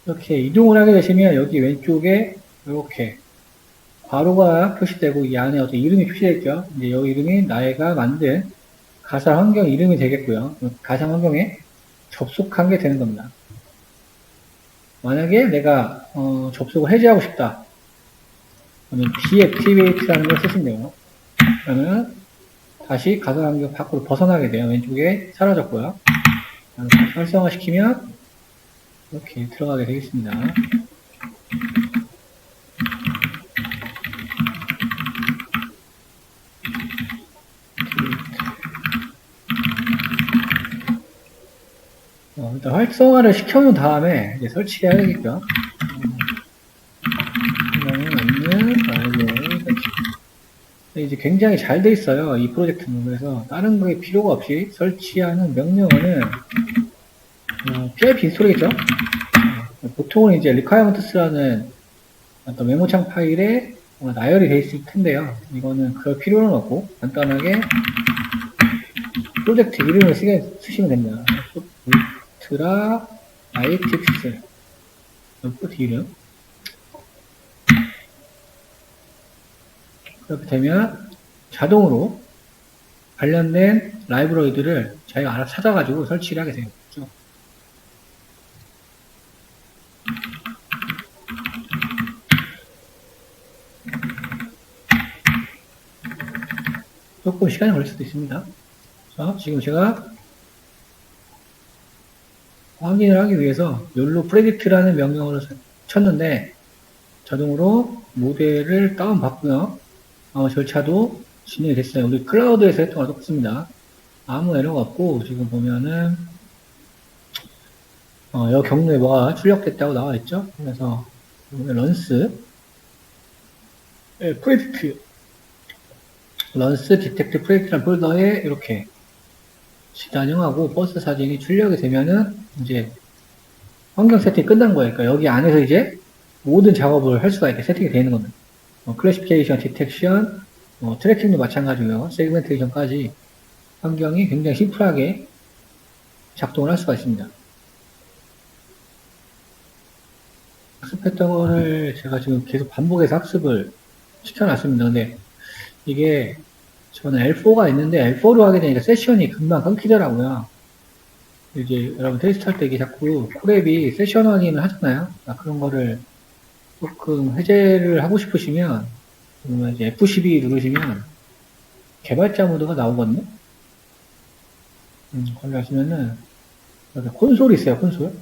이렇게 이동을 하게 되시면 여기 왼쪽에 이렇게 괄호가 표시되고 이 안에 어떤 이름이 표시되죠. 이제 여기 이름이 나이가 만든 가상환경 이름이 되겠고요. 가상환경에 접속한 게 되는 겁니다. 만약에 내가 접속을 해제하고 싶다. 그러면 deactivate라는 걸 쓰시면 돼요. 그러면 다시 가상환경 밖으로 벗어나게 돼요. 왼쪽에 사라졌고요. 활성화시키면 이렇게 들어가게 되겠습니다. 일단 활성화를 시켜놓은 다음에 이제 설치해야 되겠죠. 이제 굉장히 잘 돼 있어요. 이 프로젝트는. 그래서 다른 게 필요가 없이 설치하는 명령어는 PIP 인스톨이겠죠. 보통은 이제 requirements라는 어떤 메모창 파일에 나열이 돼 있을 텐데요. 이거는 그럴 필요는 없고 간단하게 프로젝트 이름을 쓰시면 됩니다. 울트라 ITX 프로젝트 이름. 그렇게 되면 자동으로 관련된 라이브러리들을 자기가 알아서 찾아가지고 설치를 하게 되겠죠. 조금 시간이 걸릴 수도 있습니다. 자, 지금 제가 확인을 하기 위해서 욜로 프레딕트라는 명령어를 쳤는데 자동으로 모델을 다운받고요. 절차도 진행이 됐어요. 우리 클라우드에서 했던 거랑 똑같습니다. 아무 에러가 없고 지금 보면은 여기 경로에 뭐가 출력됐다고 나와 있죠. 그래서 런스 프레딕트 런스 디텍트 프로젝트라는 폴더에 이렇게 단형하고 버스 사진이 출력이 되면은 이제 환경 세팅이 끝난 거예요. 그러니까 여기 안에서 이제 모든 작업을 할 수가 있게 세팅이 되어 있는 겁니다. 클래시피케이션, 디텍션, 트래킹도 마찬가지고요. 세그멘테이션까지 환경이 굉장히 심플하게 작동을 할 수가 있습니다. 학습했던 거를 제가 지금 계속 반복해서 학습을 시켜놨습니다. 근데 이게 저는 L4가 있는데 L4로 하게 되니까 세션이 금방 끊기더라고요. 이제 여러분 테스트 할 때 이게 자꾸 콜앱이 세션 확인을 하잖아요. 그런 거를 조금 해제를 하고 싶으시면 이제 F12 누르시면 개발자 모드가 나오거든요. 거기 가시면은 여기 콘솔이 있어요. 콘솔.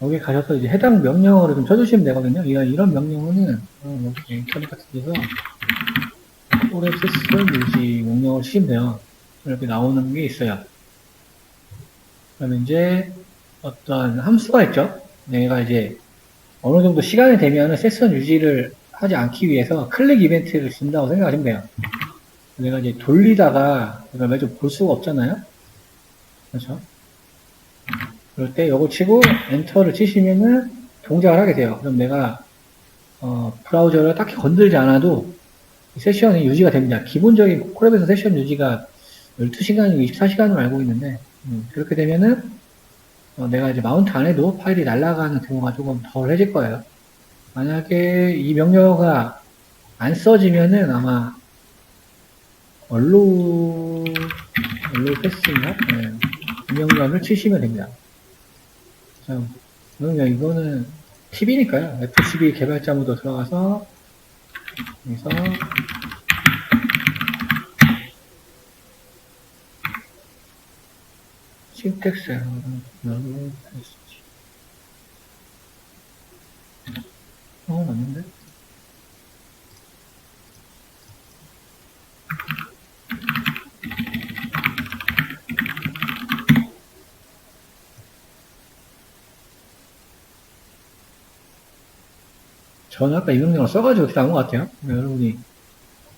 여기 가셔서 이제 해당 명령어를 좀 쳐주시면 되거든요. 이런 명령어는 여기 인터넷 같은 데서 콜앱 세션 유지 명령어를 치시면 돼요. 이렇게 나오는 게 있어요. 그러면 이제 어떤 함수가 있죠. 내가 이제 어느 정도 시간이 되면은 세션 유지를 하지 않기 위해서 클릭 이벤트를 준다고 생각하시면 돼요. 내가 이제 돌리다가 이걸 매주 볼 수가 없잖아요. 그렇죠? 그럴 때 요거 치고 엔터를 치시면은 동작을 하게 돼요. 그럼 내가 브라우저를 딱히 건들지 않아도 세션이 유지가 됩니다. 기본적인 콜앱에서 세션 유지가 12시간이고 24시간으로 알고 있는데 그렇게 되면은 내가 이제 마운트 안 해도 파일이 날아가는 경우가 조금 덜해질 거예요. 만약에 이 명령어가 안 써지면은 아마 얼로 패스인가? 네. 이 명령을 치시면 됩니다. 자, 그러면 이거는 팁이니까요. F12 개발자 모드 들어가서 여기서 신텍스 맞는데? 저는 아까 이 명령을 써가지고 이렇게 나온 것 같아요. 여러분이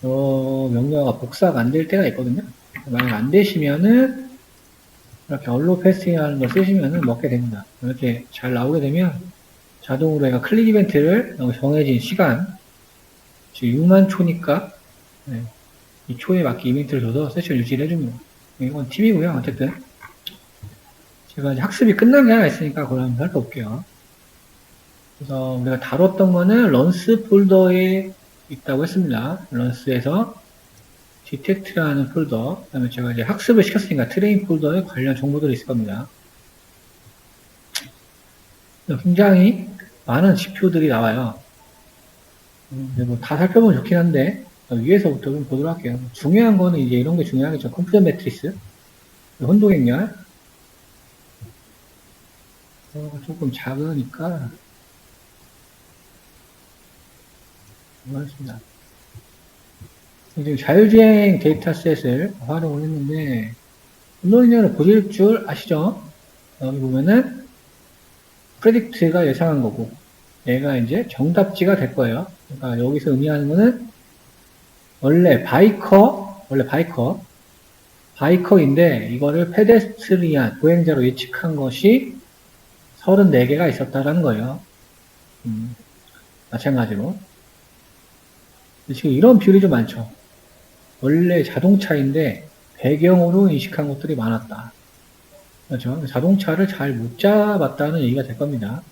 명령어가 복사가 안 될 때가 있거든요. 만약 안 되시면은 이렇게 얼로 패스팅하는 걸 쓰시면은 먹게 됩니다. 이렇게 잘 나오게 되면 자동으로 얘가 클릭 이벤트를 정해진 시간, 지금 6만 초니까 네, 이 초에 맞게 이벤트를 줘서 세션 유지를 해줍니다. 이건 팁이고요. 어쨌든 제가 이제 학습이 끝난 게 하나 있으니까 그걸 한번 살펴볼게요. 그래서 우리가 다뤘던 거는 런스 폴더에 있다고 했습니다. 런스에서 디텍트라는 폴더, 그 다음에 제가 이제 학습을 시켰으니까 트레인 폴더에 관련 정보들이 있을 겁니다. 굉장히 많은 지표들이 나와요. 뭐 다 살펴보면 좋긴 한데 위에서부터 좀 보도록 할게요. 중요한 거는 이제 이런 게 중요하겠죠. 컴퓨터 매트리스, 혼동행렬. 조금 작으니까 이거 하겠습니다. 지금 자율주행 데이터셋을 활용을 했는데 혼동행렬을 보실 줄 아시죠? 여기 보면은 프레딕트가 예상한 거고 얘가 이제 정답지가 될 거예요. 그러니까 여기서 의미하는 거는 원래 바이커인데, 이거를 페데스트리안, 보행자로 예측한 것이 34개가 있었다라는 거예요. 마찬가지로. 지금 이런 비율이 좀 많죠. 원래 자동차인데, 배경으로 인식한 것들이 많았다. 그렇죠. 자동차를 잘 못 잡았다는 얘기가 될 겁니다.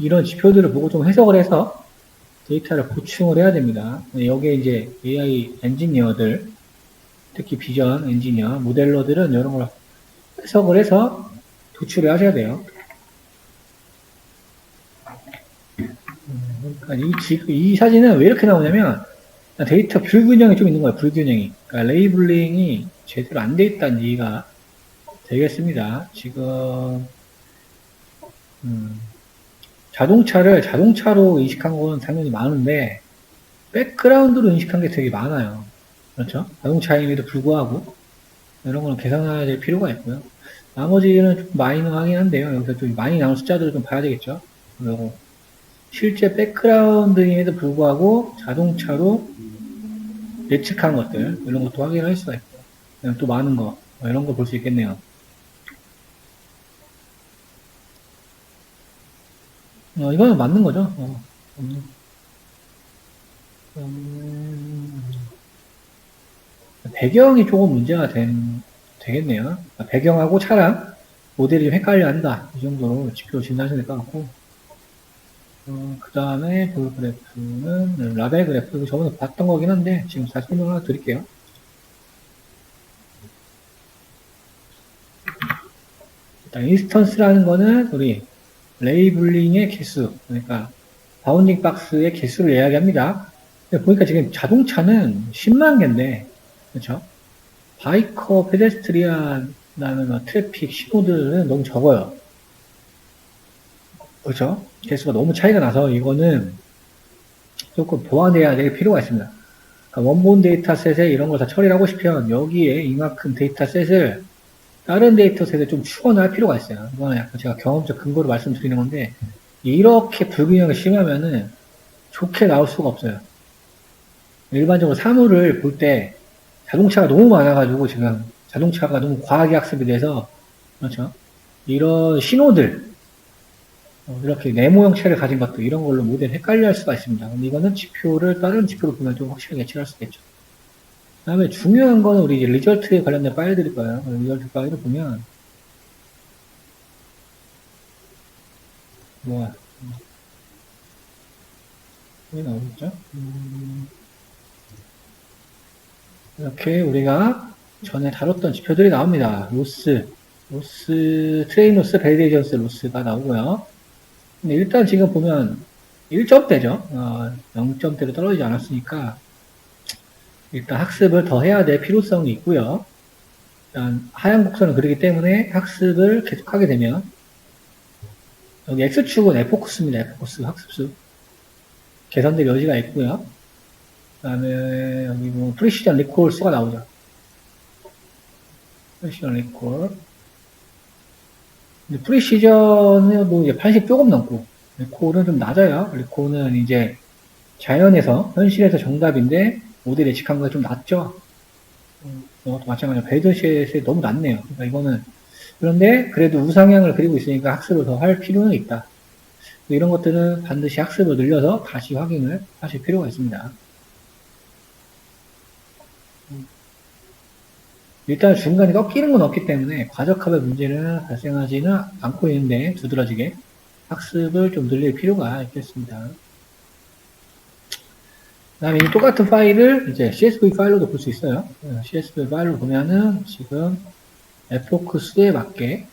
이런 지표들을 보고 좀 해석을 해서 데이터를 보충을 해야 됩니다. 여기에 이제 AI 엔지니어들, 특히 비전 엔지니어, 모델러들은 이런 걸 해석을 해서 도출을 하셔야 돼요. 그러니까 이 사진은 왜 이렇게 나오냐면 데이터 불균형이 좀 있는 거예요. 불균형이. 그러니까 레이블링이 제대로 안 돼 있다는 얘기가 되겠습니다. 지금 자동차를 자동차로 인식한 거는 당연히 많은데 백그라운드로 인식한 게 되게 많아요. 그렇죠? 자동차임에도 불구하고 이런 거는 계산해야 될 필요가 있고요. 나머지는 좀 마이너하긴 한데요. 여기서 좀 많이 나온 숫자들을 좀 봐야 되겠죠. 그리고 실제 백그라운드임에도 불구하고 자동차로 예측한 것들 이런 것도 확인할 수가 있고 그냥 또 많은 거 이런 거 볼 수 있겠네요. 이거는 맞는 거죠. 배경이 조금 문제가 되겠네요. 배경하고 차량 모델이 좀 헷갈려 한다. 이 정도로 지표 진단하셔야 될 것 같고. 그 다음에 볼 그래프는 라벨 그래프. 저번에 봤던 거긴 한데 지금 다시 설명을 하나 드릴게요. 일단 인스턴스라는 거는 우리 레이블링의 개수, 그러니까 바운딩 박스의 개수를 이야기합니다. 보니까 지금 자동차는 10만 개인데, 그렇죠? 바이커, 페데스트리안이라는 트래픽 신호들은 너무 적어요. 그렇죠? 개수가 너무 차이가 나서 이거는 조금 보완해야 될 필요가 있습니다. 그러니까 원본 데이터셋에 이런 걸 다 처리를 하고 싶으면 여기에 이만큼 데이터셋을 다른 데이터셋에 좀 추원할 필요가 있어요. 이거는 약간 제가 경험적 근거로 말씀드리는 건데 이렇게 불균형이 심하면은 좋게 나올 수가 없어요. 일반적으로 사물을 볼 때 자동차가 너무 많아가지고 지금 자동차가 너무 과하게 학습이 돼서 그렇죠. 이런 신호들 이렇게 네모 형체를 가진 것들 이런 걸로 모델 헷갈려 할 수가 있습니다. 근데 이거는 지표를 다른 지표로 보면 좀 확실하게 예측할 수 있겠죠. 그 다음에 중요한 거는 우리 이제 리절트에 관련된 파일들일 거예요. 리절트 파일을 보면 뭐야 여기 나오겠죠? 이렇게 우리가 전에 다뤘던 지표들이 나옵니다. 트레인 로스, 베리데이션스 로스가 나오고요. 근데 일단 지금 보면 1점대죠. 0점대로 떨어지지 않았으니까 일단 학습을 더 해야 될 필요성이 있고요. 일단 하향 곡선을 그리기 때문에 학습을 계속하게 되면 여기 X축은 F코스입니다. F코스 학습수 개선될 여지가 있고요. 그 다음에 여기 뭐 프리시전 리콜 수가 나오죠. 프리시전 리콜. 근데 프리시전은 뭐 이제 80 조금 넘고 리콜은 좀 낮아요. 리콜은 이제 자연에서 현실에서 정답인데 모델 예측한 거가 좀 낮죠. 이것도 마찬가지로 배드셋이 너무 낮네요. 그러니까 이거는 그런데 그래도 우상향을 그리고 있으니까 학습을 더 할 필요는 있다. 이런 것들은 반드시 학습을 늘려서 다시 확인을 하실 필요가 있습니다. 일단 중간에 꺾이는 건 없기 때문에 과적합의 문제는 발생하지는 않고 있는데 두드러지게 학습을 좀 늘릴 필요가 있겠습니다. 그 다음에 이 똑같은 파일을 이제 CSV 파일로도 볼 수 있어요. CSV 파일로 보면은 지금 F포크스에 맞게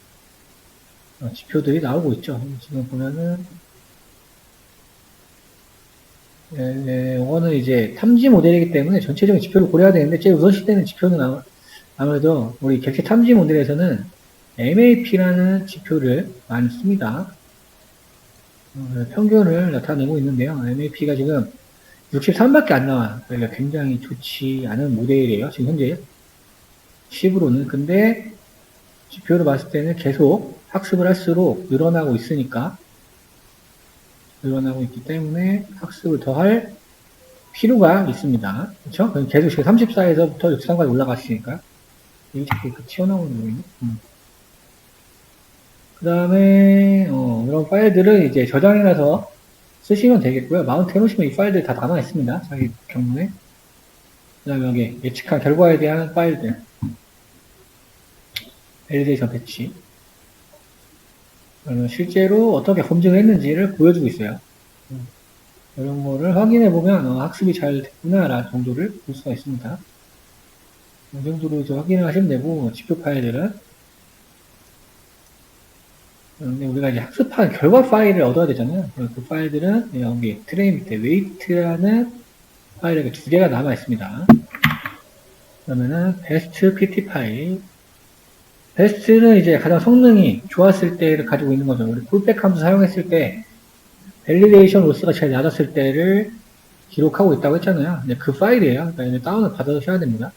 지표들이 나오고 있죠. 지금 보면은 이거는 이제 탐지 모델이기 때문에 전체적인 지표를 고려해야 되는데 제일 우선시되는 지표는 아무래도 우리 객체 탐지 모델에서는 MAP라는 지표를 많이 씁니다. 평균을 나타내고 있는데요. MAP가 지금 63밖에 안 나와요. 그러니까 굉장히 좋지 않은 모델이에요. 지금 현재 10으로는. 근데 지표를 봤을 때는 계속 학습을 할수록 늘어나고 있으니까 늘어나고 있기 때문에 학습을 더 할 필요가 있습니다. 그렇죠? 계속 지금 34에서부터 63까지 올라갔으니까 이게 자꾸 이렇게 튀어나오는 거예요. 그 다음에 이런 파일들을 이제 저장해놔서 쓰시면 되겠고요. 마운트 해놓으시면 이 파일들 다 남아 있습니다. 자기 경로에. 그 다음에 여기 예측한 결과에 대한 파일들, 밸리데이션 배치. 그러면 실제로 어떻게 검증을 했는지를 보여주고 있어요. 이런 거를 확인해 보면 학습이 잘 됐구나 정도를 볼 수가 있습니다. 이 정도로 이제 확인을 하시면 되고, 지표 파일들은 근데 우리가 이제 학습한 결과 파일을 얻어야 되잖아요. 그 파일들은 여기 트레이 밑에 weight라는 파일에 두 개가 남아 있습니다. 그러면은 best pt 파일. best는 이제 가장 성능이 좋았을 때를 가지고 있는 거죠. 우리 풀백 함수 사용했을 때 밸리데이션 로스가 제일 낮았을 때를 기록하고 있다고 했잖아요. 근데 그 파일이에요. 그러니까 이제 다운을 받아셔야 됩니다.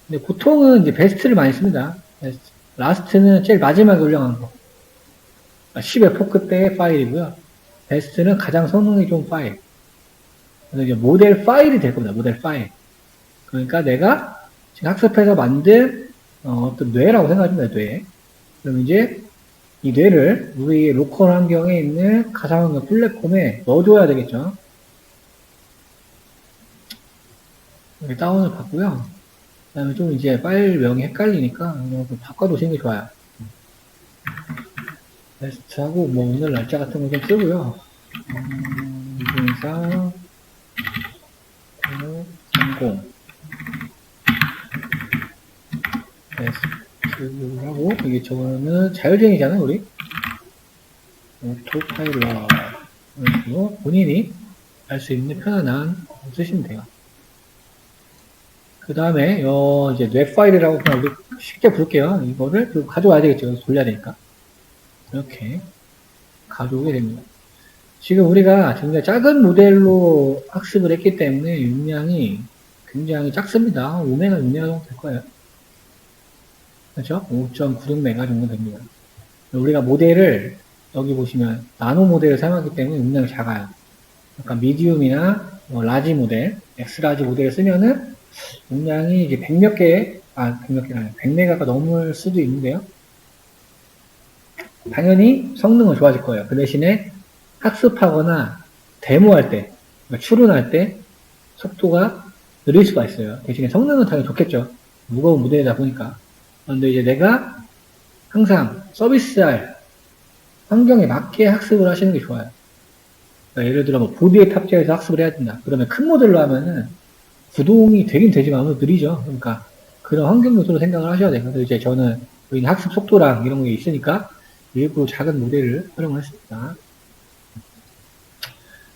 근데 보통은 이제 베스트를 많이 씁니다. 라스트는 제일 마지막에 올려놓은 거. 10의 포크 때의 파일이고요. 베스트는 가장 성능이 좋은 파일. 그래서 이제 모델 파일이 될 겁니다. 모델 파일. 그러니까 내가 지금 학습해서 만든 어떤 뇌라고 생각하시면 돼요. 뇌. 그럼 이제 이 뇌를 우리 로컬 환경에 있는 가상환경 플랫폼에 넣어줘야 되겠죠. 여기 다운을 받고요. 그 다음에 좀 이제 파일명이 헷갈리니까 좀 바꿔놓으시는 게 좋아요. 베스트하고 뭐 오늘 날짜 같은 거 좀 쓰고요. 2024 30 베스트하고 이게 저거는 자율주행이잖아요 우리. 오토파일럿 그래서 본인이 알 수 있는 편안한 쓰시면 돼요. 그 다음에 이제 웹 파일이라고 그냥 우리 쉽게 부를게요. 이거를 가져와야 되겠죠. 돌려야 되니까. 이렇게 가져오게 됩니다. 지금 우리가 굉장히 작은 모델로 학습을 했기 때문에 용량이 굉장히 작습니다. 5메가, 6메가 정도 될 거예요. 그렇죠? 5.96메가 정도 됩니다. 우리가 모델을 여기 보시면 나노 모델을 사용하기 때문에 용량이 작아요. 그러니까 미디움이나 라지 모델, 엑스라지 모델을 쓰면은 용량이 이제 100몇 개, 100몇 개가 아니라 100메가가 넘을 수도 있는데요. 당연히 성능은 좋아질 거예요. 그 대신에 학습하거나 데모할 때, 그러니까 추론할 때 속도가 느릴 수가 있어요. 대신에 성능은 당연히 좋겠죠. 무거운 무대이다 보니까. 그런데 이제 내가 항상 서비스할 환경에 맞게 학습을 하시는 게 좋아요. 그러니까 예를 들어 뭐 보드에 탑재해서 학습을 해야 된다. 그러면 큰 모델로 하면은 구동이 되긴 되지만 아무래도 느리죠. 그러니까 그런 환경 요소로 생각을 하셔야 돼요. 그래서 이제 저는 학습 속도랑 이런 게 있으니까 일부러 작은 모델을 활용을 했습니다.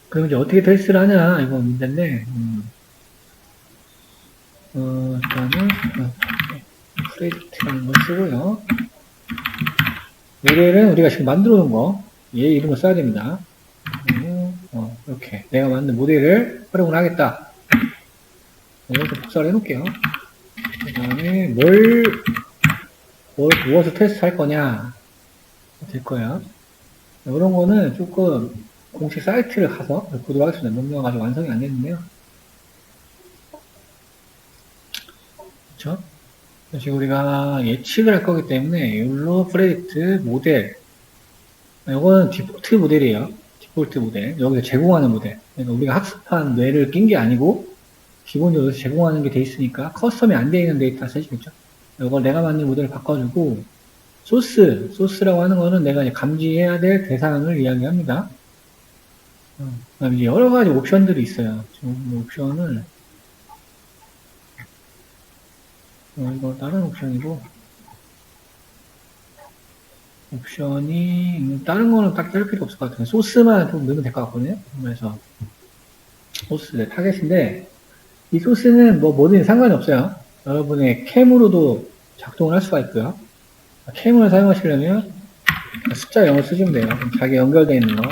그럼 이제 어떻게 테스트를 하냐, 이거 문제인데, 일단은, 프레디트라는 걸 쓰고요. 모델은 우리가 지금 만들어 놓은 거, 얘 이름을 써야 됩니다. 이렇게. 내가 만든 모델을 활용을 하겠다. 이렇게 복사를 해놓을게요. 그 다음에 무엇을 테스트 할 거냐, 될 거야. 이런 거는 조금 공식 사이트를 가서 보도록 하겠습니다. 명령어가 아직 완성이 안 됐는데요. 그렇죠? 지금 우리가 예측을 할 거기 때문에 율로 프레딕트 모델 이거는 디폴트 모델이에요. 디폴트 모델. 여기서 제공하는 모델. 그러니까 우리가 학습한 뇌를 낀 게 아니고 기본적으로 제공하는 게 돼 있으니까 커스텀이 안 돼 있는 데이터 쓰시겠죠? 이걸 내가 만든 모델을 바꿔주고 소스라고 하는 거는 내가 이제 감지해야 될 대상을 이야기합니다. 그다음에 이제 여러 가지 옵션들이 있어요. 옵션을 이거 다른 옵션이고 옵션이 다른 거는 딱 뗄 필요 없을 것 같아요. 소스만 좀 넣으면 될 것 같거든요. 그래서 소스 타겟인데 이 소스는 뭐든 상관이 없어요. 여러분의 캠으로도 작동을 할 수가 있고요. 캠을 사용하시려면 숫자 0을 쓰시면 돼요. 자기 연결되어 있는 거.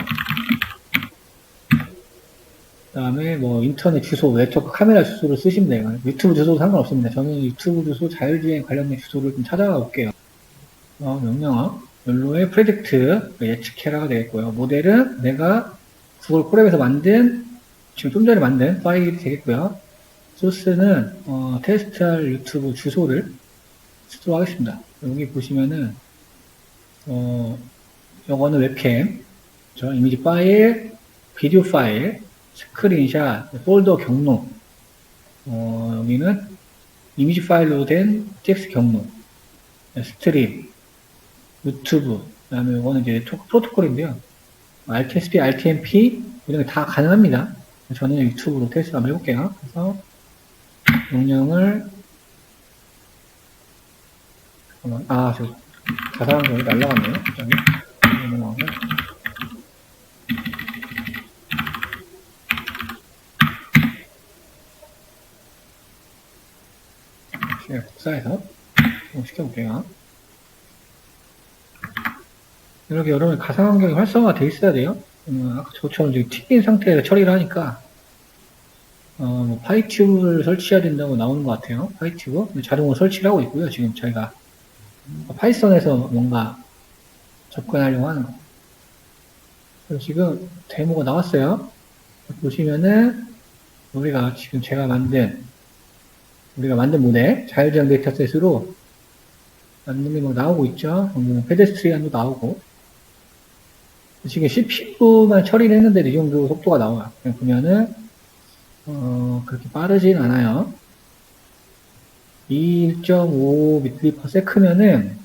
그 다음에 인터넷 주소, 네트워크 카메라 주소를 쓰시면 돼요. 유튜브 주소도 상관없습니다. 저는 유튜브 주소 자율주행 관련된 주소를 좀 찾아가 볼게요. 명령어, 욜로의 프레딕트, 예측해라가 되겠고요. 모델은 내가 구글 콜앱에서 만든 지금 좀 전에 만든 파일이 되겠고요. 소스는 테스트할 유튜브 주소를 쓰도록 하겠습니다. 여기 보시면은 요거는 웹캠, 저 이미지 파일, 비디오 파일, 스크린샷, 폴더 경로, 여기는 이미지 파일로 된 TX 경로, 스트림, 유튜브, 그 다음에 이거는 이제 프로토콜인데요. RTSP, RTMP, 이런 게 다 가능합니다. 저는 유튜브로 테스트 한번 해볼게요. 그래서 용량을, 저 가상한 경이 날라갔네요. 여기. 제가 복사해서 시켜볼게요. 이렇게 여러분 가상환경이 활성화가 되어 있어야 돼요. 아까 저처럼 지금 튕긴 상태에서 처리를 하니까 파이튜브를 설치해야 된다고 나오는 것 같아요. 파이튜브 자동으로 설치를 하고 있고요. 지금 저희가 파이썬에서 뭔가 접근하려고 하는 거. 그래서 지금 데모가 나왔어요. 보시면은 우리가 지금 제가 만든 모델 자율주행 데이터셋으로 만든 게 뭐 나오고 있죠. 페데스트리안도 나오고 지금 CPU만 처리를 했는데도 이 정도 속도가 나와요. 보면은 그렇게 빠르진 않아요. 1.5 ms면은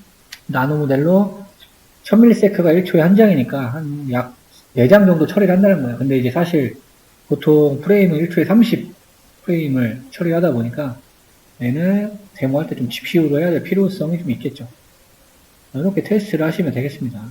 나노 모델로 1000ms가 1초에 한 장이니까 한 약 4장 정도 처리를 한다는 거예요. 근데 이제 사실 보통 프레임은 1초에 30 프레임을 처리하다 보니까 얘는 데모할 때 좀 GPU로 해야 될 필요성이 좀 있겠죠. 이렇게 테스트를 하시면 되겠습니다.